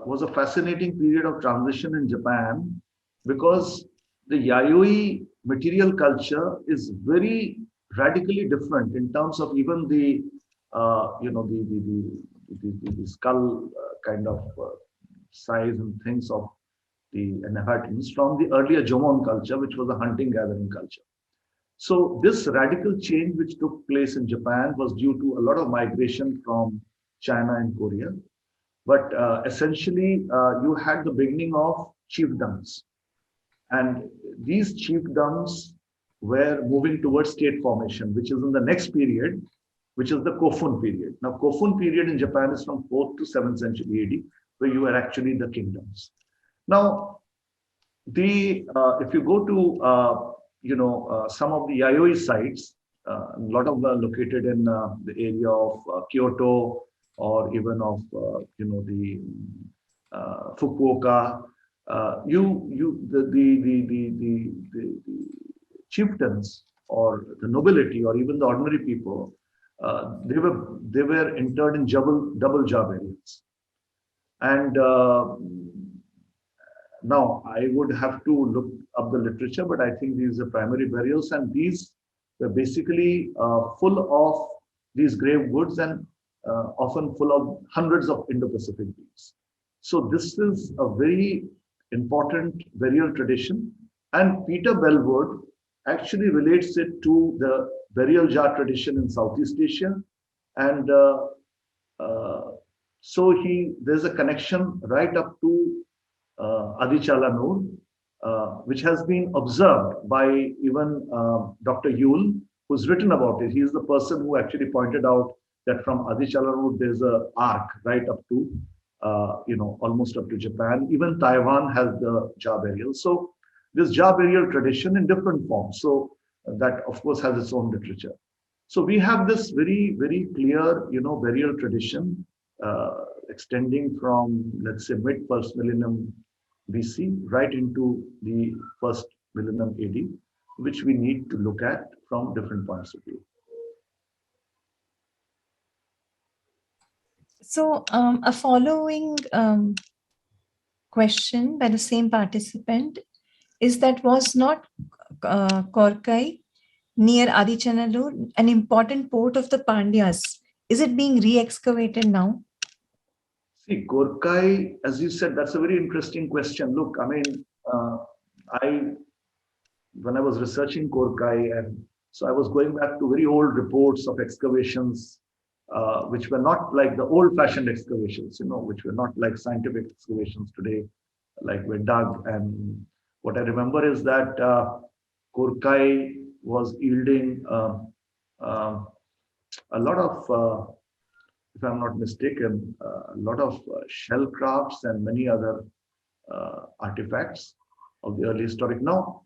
was a fascinating period of transition in Japan, because the Yayoi material culture is very radically different in terms of even the the skull kind of size and things of the inhabitants from the earlier Jomon culture, which was a hunting-gathering culture. So this radical change which took place in Japan was due to a lot of migration from China and Korea. But essentially, you had the beginning of chiefdoms. And these chiefdoms were moving towards state formation, which is in the next period, which is the Kofun period. Now, Kofun period in Japan is from 4th to 7th century AD, where you were actually the kingdoms. Now, if you go to some of the Yayoi sites, a lot of them are located in the area of Kyoto, or even of the Fukuoka. The chieftains or the nobility or even the ordinary people, they were interred in double jar burials. And now I would have to look up the literature, but I think these are primary burials, and these were basically full of these grave goods and often full of hundreds of Indo-Pacific beings. So this is a very important burial tradition, and Peter Bellwood actually relates it to the burial jar tradition in Southeast Asia, and so there's a connection right up to Adichanallur, which has been observed by even Dr. Yule, who's written about it. He is the person who actually pointed out that from Adichanallur there's an arc right up to almost up to Japan. Even Taiwan has the jar burial. So this jar burial tradition in different forms. So that of course has its own literature. So we have this very, very clear, burial tradition extending from, let's say, mid first millennium BC right into the first millennium AD, which we need to look at from different points of view. So a following question by the same participant is that was not Korkai near Adichanallur an important port of the Pandyas? Is it being re-excavated now? See, Korkai, as you said, that's a very interesting question. Look, I mean, when I was researching Korkai, and so I was going back to very old reports of excavations, which were not like the old-fashioned excavations, which were not like scientific excavations today, like were dug. And what I remember is that Korkai was yielding a lot of, if I'm not mistaken, a lot of shell crafts and many other artifacts of the early historic. Now,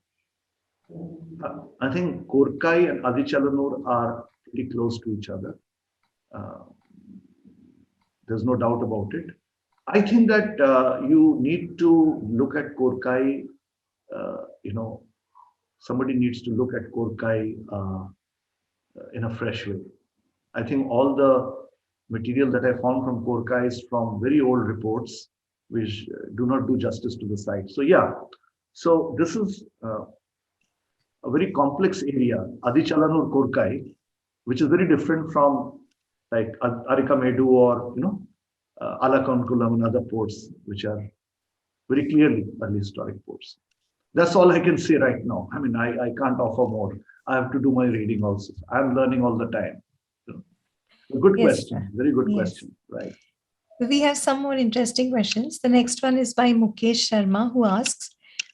I think Korkai and Adichanallur are pretty close to each other. There's no doubt about it. I think that you need to look at Korkai, somebody needs to look at Korkai in a fresh way. I think all the material that I found from Korkai is from very old reports, which do not do justice to the site. So yeah, so this is a very complex area, Adichanallur Korkai, which is very different from like Arikamedu or Alakonkulam and other ports, which are very clearly early historic ports. That's all I can say right now. I mean, I can't offer more. I have to do my reading also. I'm learning all the time. A good question, very good question, right? We have some more interesting questions. The next one is by Mukesh Sharma, who asks,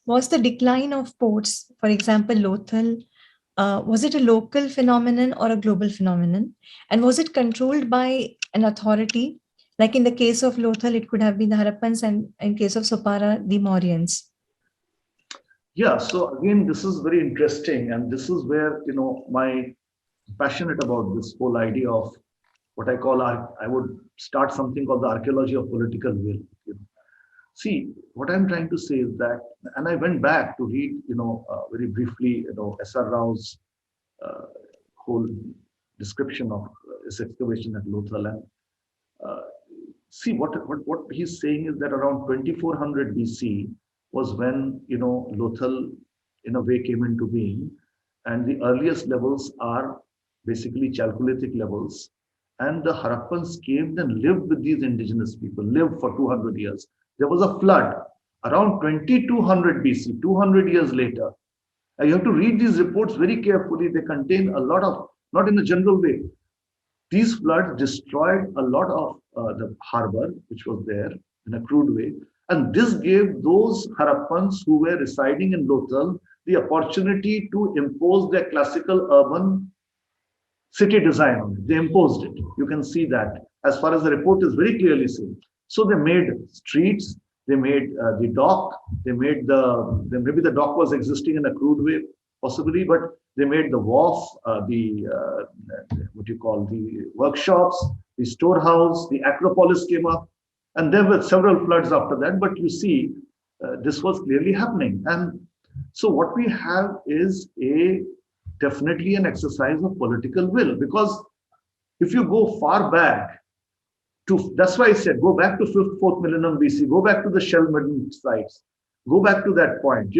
was the decline of ports, for example, Lothal, was it a local phenomenon or a global phenomenon? And was it controlled by an authority? Like in the case of Lothal, it could have been the Harappans, and in case of Sopara, the Mauryans. Yeah, so again, this is very interesting. And this is where, my passionate about this whole idea of what I call, I would start something called the archaeology of political will. See, what I'm trying to say is that, and I went back to read, very briefly, S.R. Rao's whole description of this excavation at Lothal, and see what he's saying is that around 2400 BC was when Lothal in a way came into being, and the earliest levels are basically Chalcolithic levels. And the Harappans came and lived with these indigenous people, lived for 200 years. There was a flood around 2200 BC, 200 years later. And you have to read these reports very carefully. They contain a lot of, not in a general way. These floods destroyed a lot of the harbor, which was there in a crude way. And this gave those Harappans who were residing in Lothal the opportunity to impose their classical urban city design on it. They imposed it. You can see that as far as the report is very clearly seen. So they made streets, they made the dock, maybe the dock was existing in a crude way, possibly, but they made the wharf, the workshops, the storehouse, the Acropolis came up, and there were several floods after that. But you see, this was clearly happening. And so what we have is definitely an exercise of political will, because if you go far back to, that's why I said, go back to 5th, 4th millennium BC, go back to the shell-midden sites, go back to that point,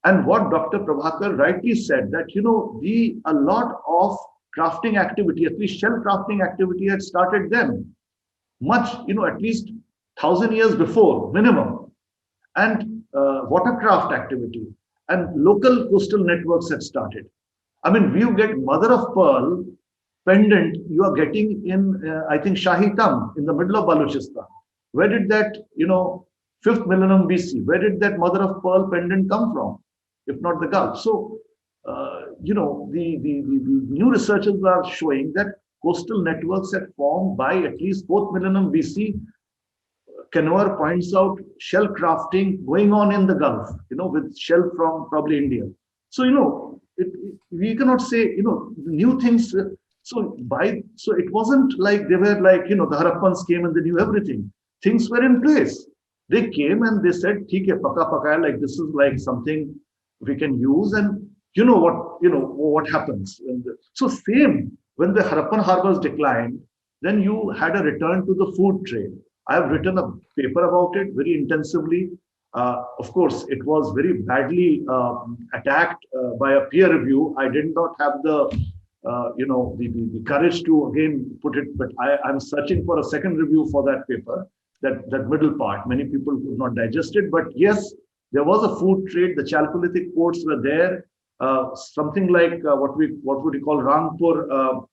and what Dr. Prabhakar rightly said, that, a lot of crafting activity, at least shell crafting activity had started then, much, at least 1000 years before, minimum, and watercraft activity and local coastal networks had started. I mean, you get mother of pearl pendant you are getting in, I think, Shahi Tam in the middle of Balochistan. Where did that, 5th millennium BC, where did that mother of pearl pendant come from, if not the Gulf? So, the new researchers are showing that coastal networks had formed by at least 4th millennium BC canoer points out shell crafting going on in the Gulf, with shell from probably India. So, we cannot say, new things. So it wasn't like they were like, the Harappans came and they knew everything. Things were in place. They came and they said, "Theek hai, paka paka, like this is like something we can use," and what happens. So same when the Harappan harbors declined, then you had a return to the food trade. I have written a paper about it very intensively. Of course, it was very badly attacked by a peer review. I did not have the courage to again put it, but I'm searching for a second review for that paper, that middle part. Many people could not digest it, but yes, there was a food trade. The Chalcolithic ports were there. Something like what would you call Rangpur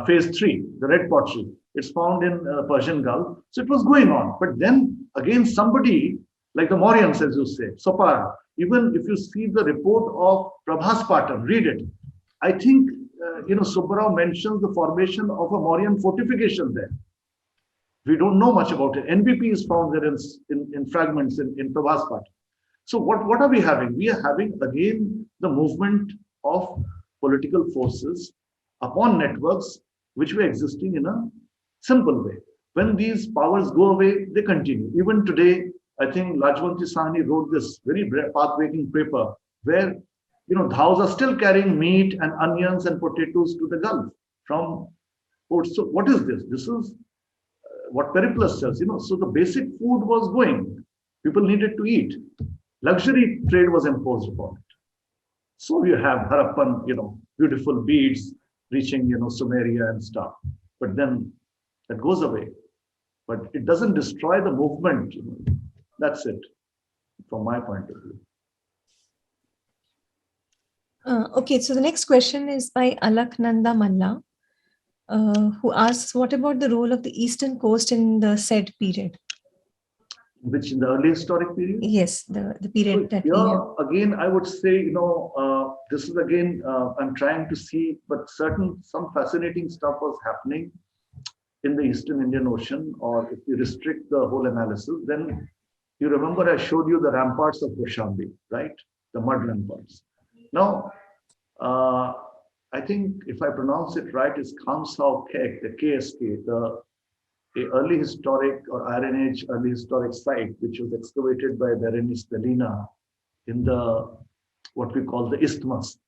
phase 3, the red pottery. It's found in Persian Gulf. So it was going on. But then again, somebody like the Mauryans, as you say, Sopara, even if you see the report of Prabhas Patam, read it. I think, Subbarao mentions the formation of a Mauryan fortification there. We don't know much about it. NBP is found there in fragments in Prabhas Patam. So what are we having? We are having again the movement of political forces upon networks which were existing in a simple way. When these powers go away, they continue. Even today, I think Lajwanti Sahni wrote this very path-breaking paper where, Dhaus are still carrying meat and onions and potatoes to the Gulf from ports. So what is this? This is what Periplus says, So the basic food was going. People needed to eat. Luxury trade was imposed upon it. So you have Harappan, beautiful beads reaching, Sumeria and stuff. But then that goes away. But it doesn't destroy the movement. That's it, from my point of view. Okay, so the next question is by Alaknanda Malla, who asks, what about the role of the eastern coast in the said period? Which in the early historic period? Yes, the period that we have. Again, I would say, this is again, I'm trying to see, but some fascinating stuff was happening in the Eastern Indian Ocean, or if you restrict the whole analysis, then you remember I showed you the ramparts of Koshambi, right? The mud ramparts. Now, I think if I pronounce it right, it's Khamsao Kek, the KSK, the early historic or Iron Age early historic site, which was excavated by Berenice Delina in the, what we call the isthmus,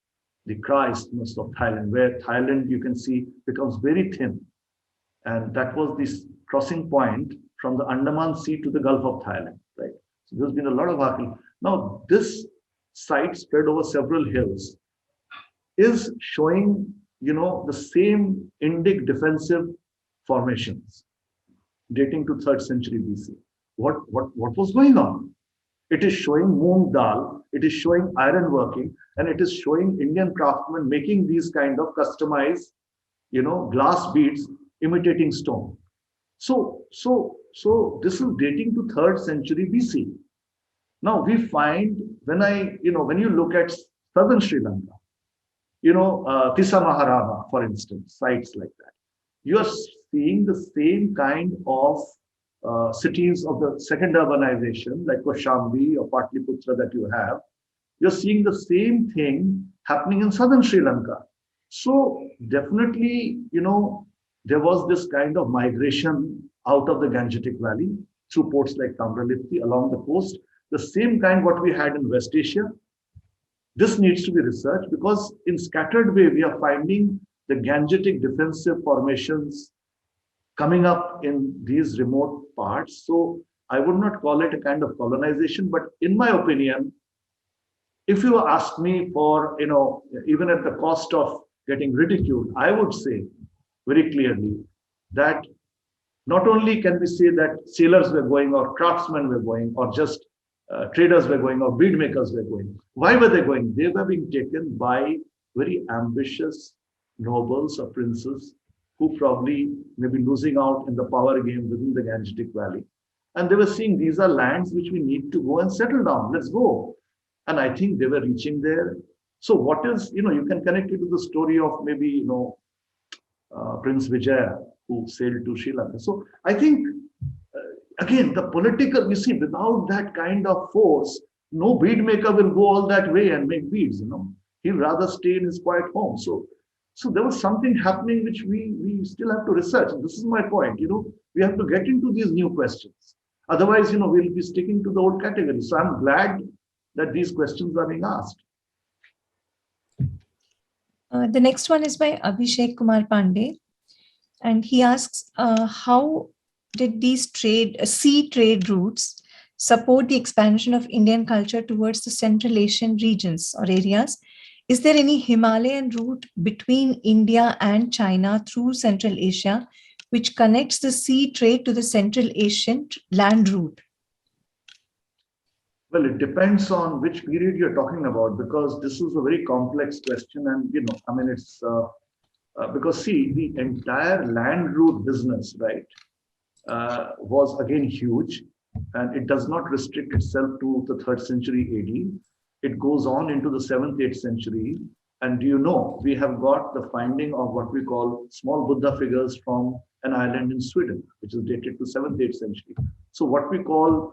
the Kra isthmus of Thailand, where Thailand, you can see, becomes very thin. And that was this crossing point from the Andaman Sea to the Gulf of Thailand, right? So there's been a lot of archaeology. Now, this site spread over several hills is showing, the same Indic defensive formations dating to 3rd century BC. What was going on? It is showing moong dal, it is showing iron working, and it is showing Indian craftsmen making these kind of customized, glass beads imitating stone. So this is dating to 3rd century BC. Now we find when you look at southern Sri Lanka, Tisa Maharaba, for instance, sites like that, you are seeing the same kind of cities of the second urbanization, like Koshambi or Patliputra that you have. You're seeing the same thing happening in southern Sri Lanka. So definitely, there was this kind of migration out of the Gangetic Valley through ports like Tamralita along the coast, the same kind what we had in West Asia. This needs to be researched because in scattered way, we are finding the Gangetic defensive formations coming up in these remote parts. So I would not call it a kind of colonization, but in my opinion, if you ask me for, even at the cost of getting ridiculed, I would say very clearly that not only can we say that sailors were going or craftsmen were going or just traders were going or bead makers were going. Why were they going? They were being taken by very ambitious nobles or princes who probably may be losing out in the power game within the Gangetic Valley. And they were saying, these are lands which we need to go and settle down. Let's go. And I think they were reaching there. So what is, you can connect it to the story of maybe, Prince Vijaya, who sailed to Sri Lanka. So I think, again, the political, you see, without that kind of force, no bead maker will go all that way and make beads, He'll rather stay in his quiet home. So there was something happening which we still have to research. And this is my point, we have to get into these new questions. Otherwise, we'll be sticking to the old category. So I'm glad that these questions are being asked. The next one is by Abhishek Kumar Pandey. And he asks, how did these sea trade routes support the expansion of Indian culture towards the Central Asian regions or areas? Is there any Himalayan route between India and China through Central Asia, which connects the sea trade to the Central Asian land route? Well, it depends on which period you're talking about, because this is a very complex question. And, it's because, see, the entire land route business, right, was again huge. And it does not restrict itself to the 3rd century AD. It goes on into the 7th, 8th century. And we have got the finding of what we call small Buddha figures from an island in Sweden, which is dated to 7th, 8th century. So what we call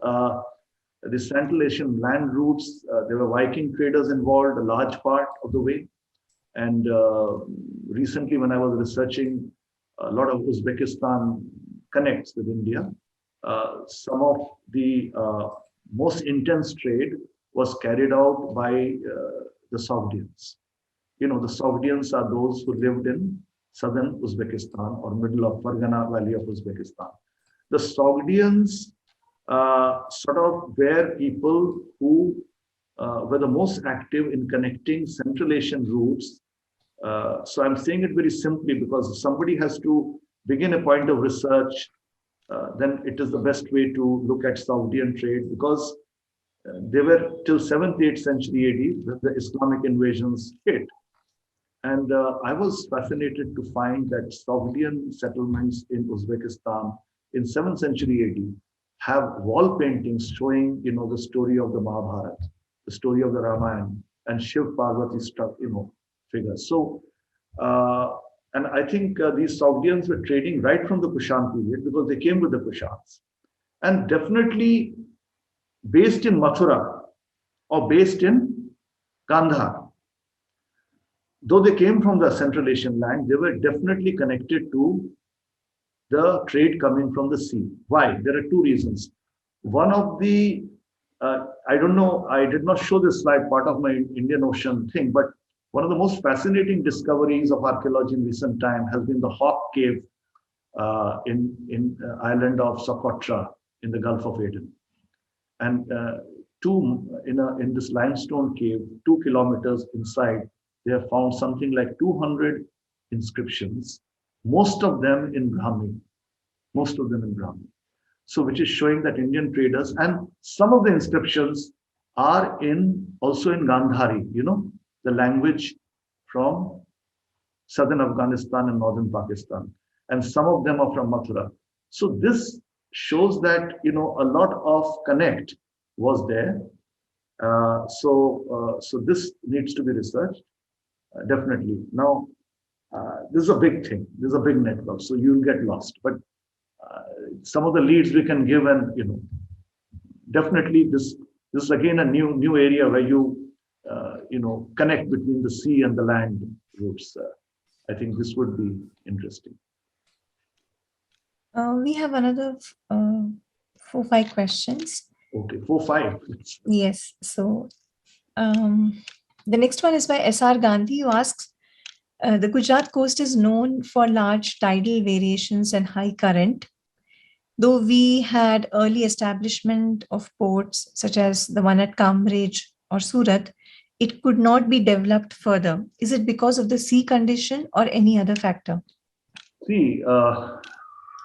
the Central Asian land routes, there were Viking traders involved a large part of the way. And recently, when I was researching, a lot of Uzbekistan connects with India. Some of the most intense trade was carried out by the Sogdians. The Sogdians are those who lived in southern Uzbekistan or middle of Fargana Valley of Uzbekistan. The Sogdians sort of were people who were the most active in connecting Central Asian routes. So I'm saying it very simply because if somebody has to begin a point of research, then it is the best way to look at Sogdian trade, because they were till 7th, 8th century AD when the Islamic invasions hit. And I was fascinated to find that Sogdian settlements in Uzbekistan in 7th century AD have wall paintings showing, the story of the Mahabharata, the story of the Ramayana, and Shiv Parvati struck, figures. So, and I think these Sogdians were trading right from the Kushan period because they came with the Kushans, and definitely based in Mathura or based in Kandahar. Though they came from the Central Asian land, they were definitely connected to the trade coming from the sea. Why? There are two reasons. One of the, I don't know, I did not show this slide, part of my Indian Ocean thing, but one of the most fascinating discoveries of archaeology in recent time has been the Hawk Cave in island of Socotra in the Gulf of Aden. And in this limestone cave, 2 kilometers inside, they have found something like 200 inscriptions, most of them in Brahmi. So which is showing that Indian traders, and some of the inscriptions are also in Gandhari, the language from southern Afghanistan and northern Pakistan. And some of them are from Mathura. So this shows that, a lot of connect was there. So this needs to be researched, definitely. Now, this is a big thing. This is a big network, so you'll get lost. But some of the leads we can give, and definitely this is again a new area where you connect between the sea and the land routes. I think this would be interesting. We have another 4-5 questions. Okay, 4-5. Yes. So the next one is by S.R. Gandhi, who asks, the Gujarat coast is known for large tidal variations and high current. Though we had early establishment of ports, such as the one at Cambridge or Surat, it could not be developed further. Is it because of the sea condition or any other factor? See,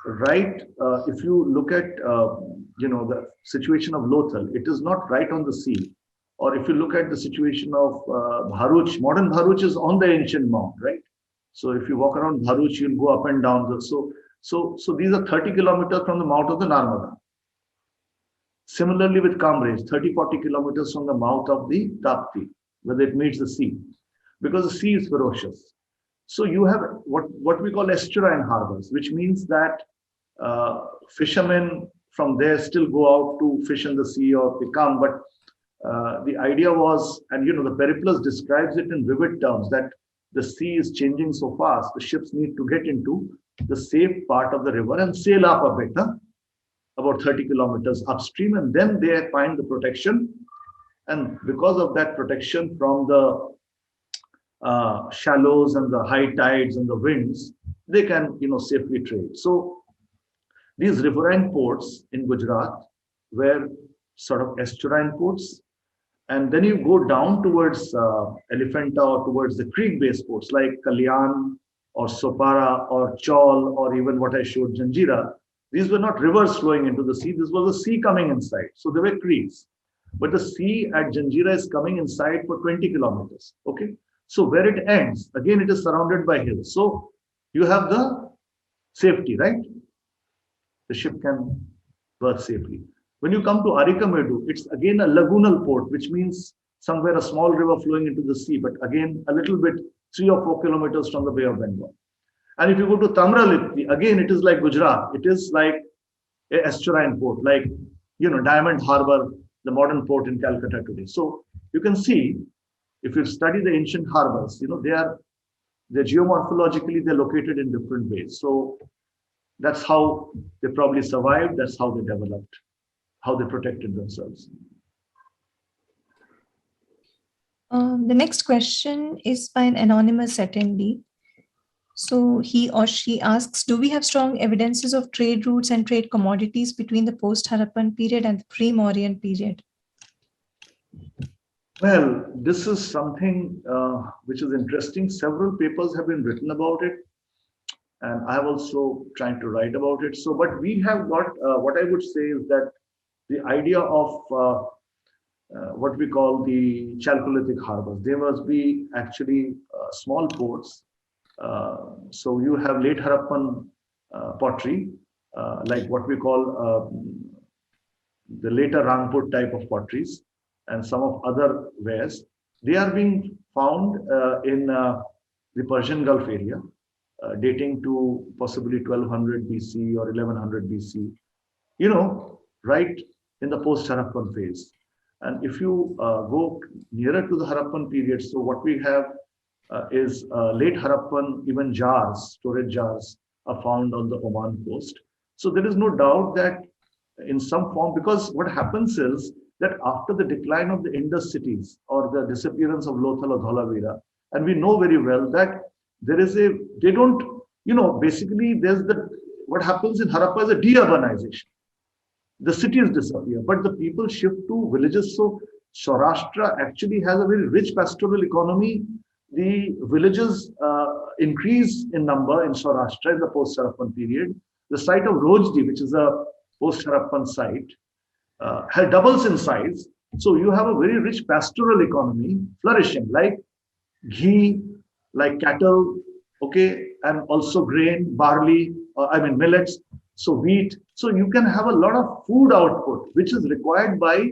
right, if you look at, the situation of Lothal, it is not right on the sea. Or if you look at the situation of Bharuch, modern Bharuch is on the ancient mount, right? So if you walk around Bharuch, you'll go up and down. So these are 30 kilometers from the mouth of the Narmada. Similarly with Cambridge, 30-40 kilometers from the mouth of the Tapti, where it meets the sea, because the sea is ferocious. So you have what we call Estuarine Harbors, which means that fishermen from there still go out to fish in the sea or they come. But the idea was, and the Periplus describes it in vivid terms, that the sea is changing so fast, the ships need to get into the safe part of the river and sail up a bit, about 30 kilometers upstream, and then they find the protection. And because of that protection from the shallows and the high tides and the winds, they can safely trade. So these riverine ports in Gujarat were sort of estuarine ports. And then you go down towards Elephanta or towards the creek-based ports like Kalyan or Sopara or Chaul or even what I showed, Janjira. These were not rivers flowing into the sea. This was a sea coming inside. So they were creeks. But the sea at Janjira is coming inside for 20 kilometers. Okay. So where it ends, again, it is surrounded by hills. So you have the safety, right? The ship can berth safely. When you come to Arikamedu, it's again a lagoonal port, which means somewhere a small river flowing into the sea, but again, a little bit 3 or 4 kilometers from the Bay of Bengal. And if you go to Tamralita, again, it is like Gujarat. It is like an estuarine port, like, Diamond Harbor, the modern port in Calcutta today. So you can see, if you study the ancient harbors, they're geomorphologically, they're located in different ways. So that's how they probably survived. That's how they developed, how they protected themselves. The next question is by an anonymous attendee. So he or she asks, do we have strong evidences of trade routes and trade commodities between the post-Harappan period and the Primordian period? Well, this is something which is interesting. Several papers have been written about it, and I have also tried to write about it. So, but we have got, what I would say is that the idea of what we call the Chalcolithic harbors, they must be actually small ports. So you have late Harappan pottery, like what we call the later Rangpur type of potteries, and some of other wares. They are being found in the Persian Gulf area, dating to possibly 1200 BC or 1100 BC, right in the post-Harappan phase. And if you go nearer to the Harappan period, so what we have is late Harappan, even jars, storage jars are found on the Oman coast. So there is no doubt that in some form, because what happens is that after the decline of the Indus cities or the disappearance of Lothal or Dholavira, and we know very well that there is they don't, basically there's what happens in Harappa is a de-urbanization. The cities disappear, but the people shift to villages. So Saurashtra actually has a very rich pastoral economy. The villages increase in number in Saurashtra in the post-Harappan period. The site of Rojdi, which is a post-Harappan site, doubles in size. So you have a very rich pastoral economy flourishing, like ghee, like cattle, okay, and also grain, barley, millets, so wheat. So you can have a lot of food output, which is required by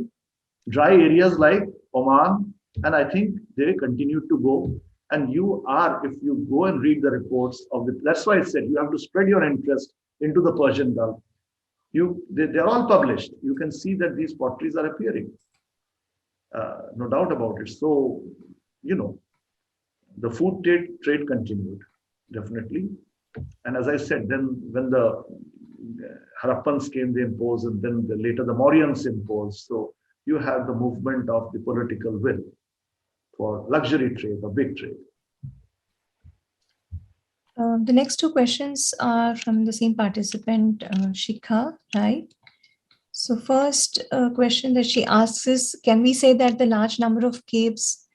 dry areas like Oman, and I think they continue to go. And if you go and read the reports that's why I said you have to spread your interest into the Persian Gulf. They're all published. You can see that these potteries are appearing. No doubt about it. So, the food trade continued, definitely. And as I said, then when the Harappans came, they imposed, and then later the Mauryans imposed. So you have the movement of the political will for luxury trade or big trade. The next two questions are from the same participant, Shikha, right? So first question that she asks is, can we say that the large number of caves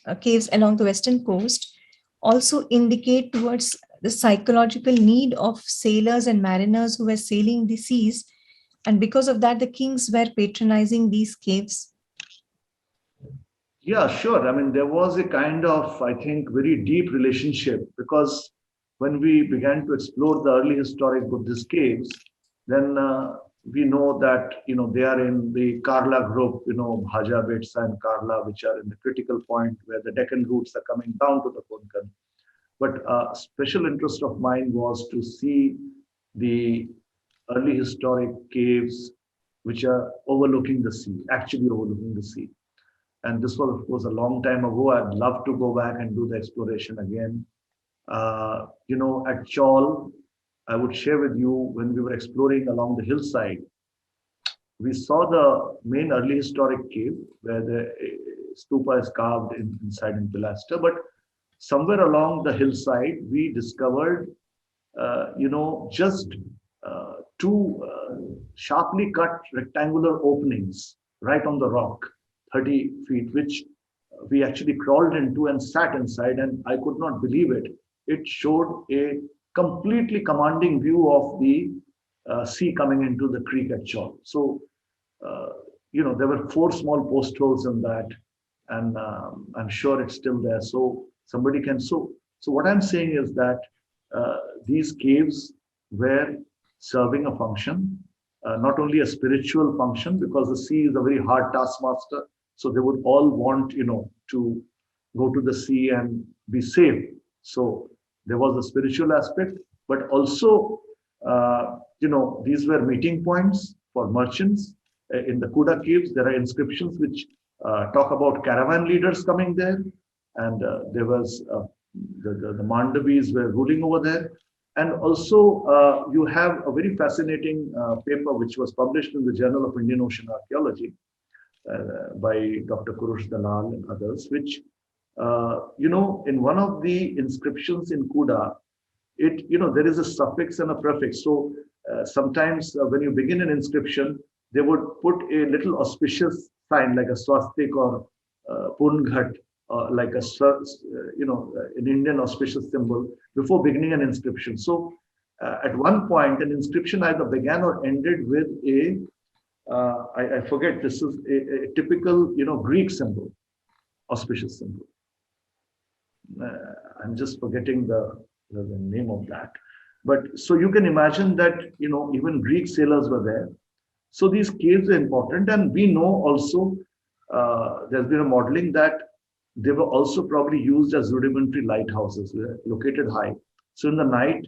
along the western coast also indicate towards the psychological need of sailors and mariners who were sailing the seas, and because of that, the kings were patronizing these caves? Yeah, sure. There was a kind of, I think, very deep relationship, because when we began to explore the early historic Buddhist caves, then we know that, they are in the Karla group, Bhaja, Betsa and Karla, which are in the critical point where the Deccan routes are coming down to the Konkan. But a special interest of mine was to see the early historic caves which are overlooking the sea, actually overlooking the sea. And this was, of course, a long time ago. I'd love to go back and do the exploration again. At Chaul, I would share with you, when we were exploring along the hillside, we saw the main early historic cave where the stupa is carved inside in pilaster. But somewhere along the hillside, we discovered, just two sharply cut rectangular openings right on the rock, 30 feet, which we actually crawled into and sat inside, and I could not believe it. It showed a completely commanding view of the sea coming into the creek at Chaul. So, there were 4 small post holes in that, and I'm sure it's still there. So somebody can. So what I'm saying is that these caves were serving a function, not only a spiritual function, because the sea is a very hard taskmaster. So they would all want, to go to the sea and be safe. So there was a spiritual aspect, but also, these were meeting points for merchants. In the Kuda caves, there are inscriptions which talk about caravan leaders coming there. And there was the Mandavis were ruling over there. And also, you have a very fascinating paper which was published in the Journal of Indian Ocean Archaeology by Dr. Kurush Dalal and others, which, in one of the inscriptions in Kuda, there is a suffix and a prefix. So sometimes when you begin an inscription, they would put a little auspicious sign like a swastik or Punghat, like an Indian auspicious symbol before beginning an inscription. So at one point, an inscription either began or ended with I forget, this is a typical, Greek symbol, auspicious symbol. I'm just forgetting the name of that. But so you can imagine that, even Greek sailors were there. So these caves are important. And we know also, there's been a modeling that they were also probably used as rudimentary lighthouses, located high. So in the night,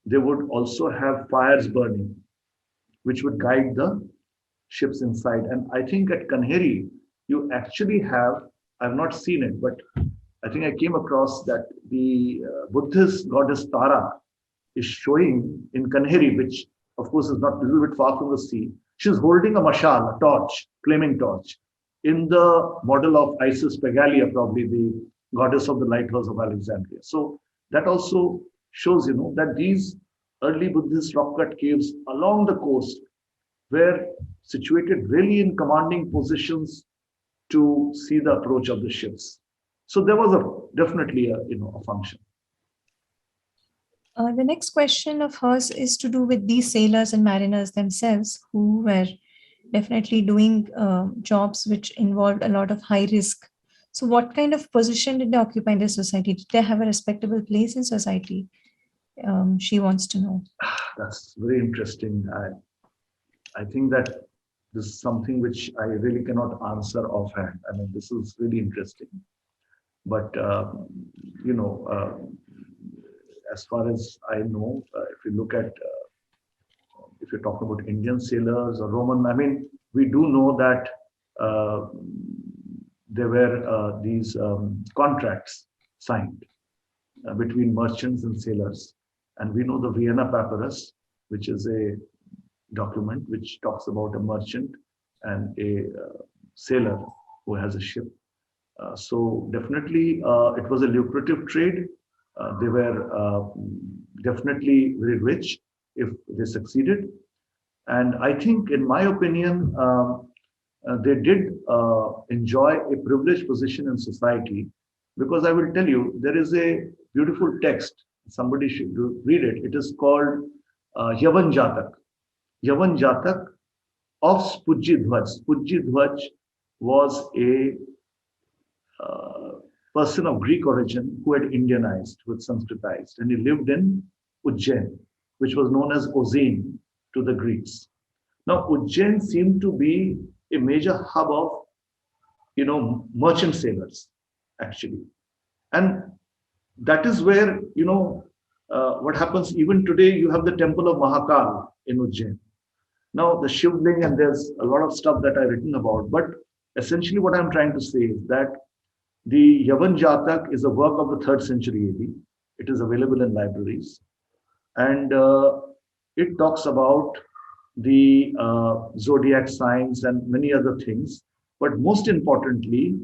they would also have fires burning, which would guide the ships inside. And I think at Kanheri, you actually have, I've not seen it, but I think I came across that the Buddhist goddess Tara is showing in Kanheri, which of course is not a little bit far from the sea. She's holding a mashal, a torch, flaming torch, in the model of Isis Pegalia, probably the goddess of the lighthouse of Alexandria. So that also shows, that these early Buddhist rock-cut caves along the coast were situated really in commanding positions to see the approach of the ships. So there was definitely a function. The next question of hers is to do with these sailors and mariners themselves, who were definitely doing jobs which involved a lot of high risk. So what kind of position did they occupy in the society? Did they have a respectable place in society? She wants to know. That's very interesting. I think that this is something which I really cannot answer offhand. I mean, this is really interesting. But, as far as I know, if you look at, if you're talking about Indian sailors or Roman, I mean, we do know that there were these contracts signed between merchants and sailors. And we know the Vienna Papyrus, which is a document which talks about a merchant and a sailor who has a ship. So definitely it was a lucrative trade. They were definitely very rich if they succeeded. And I think, in my opinion, they did enjoy a privileged position in society, because I will tell you, there is a beautiful text. Somebody should read it. It is called Yavan Jatak. Yavan Jatak of Spujji Dhwaj. Spujji Dhwaj was a person of Greek origin who had Indianized, who had Sanskritized, and he lived in Ujjain, which was known as Ozine to the Greeks. Now, Ujjain seemed to be a major hub of, merchant sailors, actually. And that is where, what happens even today, you have the temple of Mahakal in Ujjain. Now the Shivling, and there's a lot of stuff that I've written about, but essentially what I'm trying to say is that the Yavan Jatak is a work of the 3rd century AD. It is available in libraries, and it talks about the zodiac signs and many other things. But most importantly,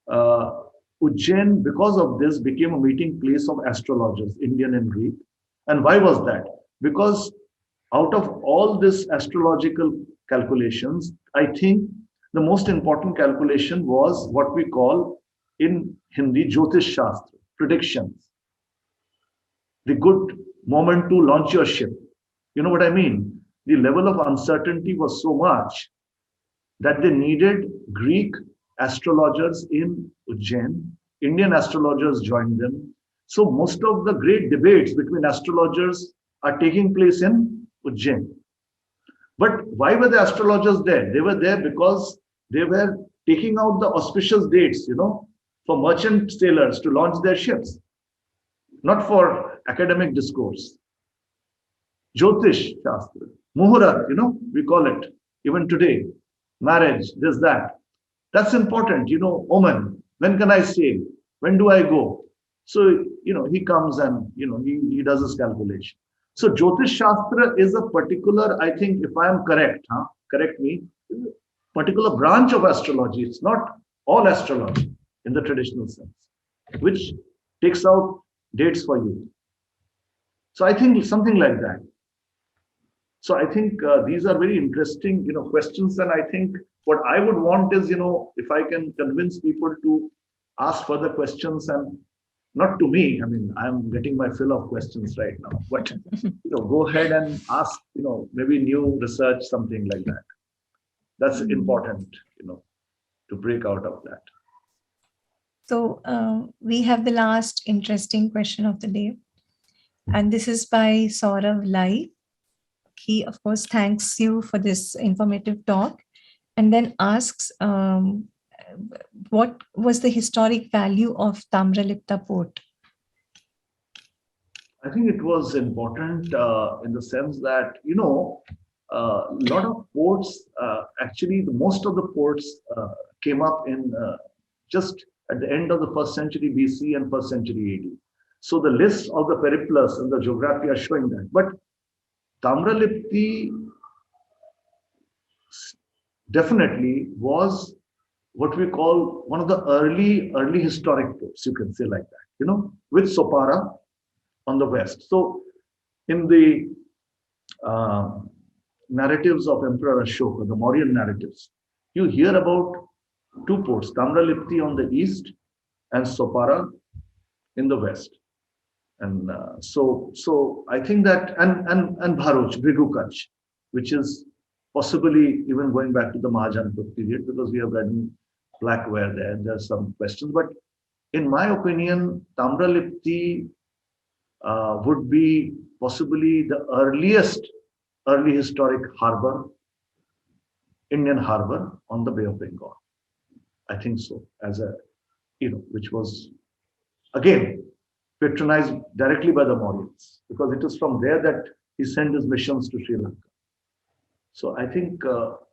Ujjain, because of this, became a meeting place of astrologers, Indian and Greek. And why was that? Because out of all this astrological calculations, I think the most important calculation was what we call in Hindi Jyotish Shastra, predictions. The good moment to launch your ship. You know what I mean? The level of uncertainty was so much that they needed Greek astrologers in Ujjain. Indian astrologers joined them. So most of the great debates between astrologers are taking place in Ujjain. But why were the astrologers there? They were there because they were taking out the auspicious dates, for merchant sailors to launch their ships, not for academic discourse. Jyotish Shastra, Muhurat, we call it, even today, marriage, this, that. That's important, omen. When can I sail? When do I go? So, he comes and, he does his calculation. So Jyotish Shastra is a particular, I think, if I am correct, correct me, particular branch of astrology. It's not all astrology in the traditional sense, which takes out dates for you. So I think something like that. So I think these are very interesting, questions. And I think what I would want is, if I can convince people to ask further questions, and not to me. I mean, I'm getting my fill of questions right now, but go ahead and ask, maybe new research, something like that. That's important, to break out of that. So we have the last interesting question of the day. And this is by Saurav Lai. He, of course, thanks you for this informative talk and then asks, what was the historic value of Tamralita port? I think it was important in the sense that, a lot of ports, actually, most of the ports came up in just at the end of the 1st century BC and 1st century AD. So the lists of the periplus and the geography are showing that. But Tamralipti definitely was what we call one of the early historic ports, you can say like that, with Sopara on the west. So in the narratives of Emperor Ashoka, the Mauryan narratives, you hear about 2 ports, Tamralipti on the east and Sopara in the west. And so I think that, and Bharuch, Bhrigukach, which is possibly even going back to the Mahajanapur period, because we have read blackware there, and there's some questions. But in my opinion, Tamralipti would be possibly the early historic harbor, Indian harbor on the Bay of Bengal. I think so, as a, which was, again, patronized directly by the Mauryans, because it is from there that he sent his missions to Sri Lanka. So I think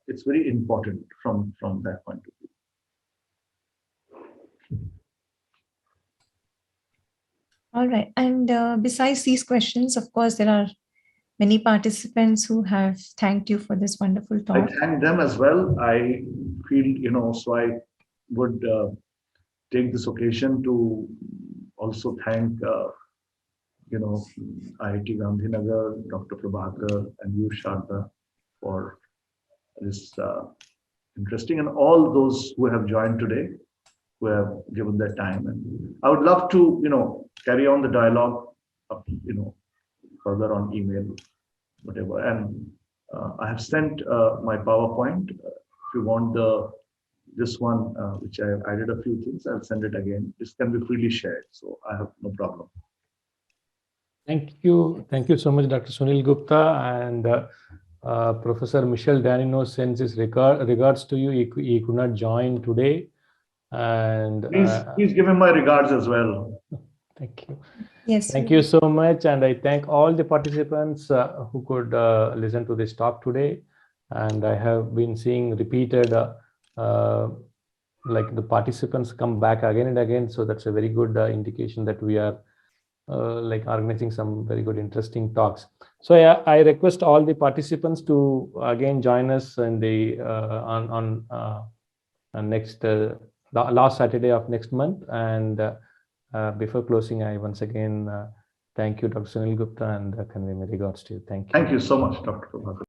it's very important from that point of view. All right. And besides these questions, of course, there are many participants who have thanked you for this wonderful talk. I thank them as well. I feel, so I would take this occasion to also thank, IIT Gandhinagar, Dr. Prabhakar, and you, Sharda, for this interesting, and all those who have joined today, who have given their time. And I would love to, carry on the dialogue, further on email, whatever. And I have sent my PowerPoint. If you want this one, which I added a few things, I'll send it again. This can be freely shared, so I have no problem. Thank you so much, Dr. Sunil Gupta, and Professor Michel Danino sends his regards to you. He could not join today, and please give him my regards as well. Thank you. Yes. Thank you so much, and I thank all the participants who could listen to this talk today. and I have been seeing repeated like the participants come back again and again. So that's a very good indication that we are like organizing some very good, interesting talks. So I request all the participants to again join us in the on next last Saturday of next month. And before closing, I once again thank you, Dr. Sunil Gupta, and convey my regards to you. Thank you. Thank you so much, Dr. Prabhakar.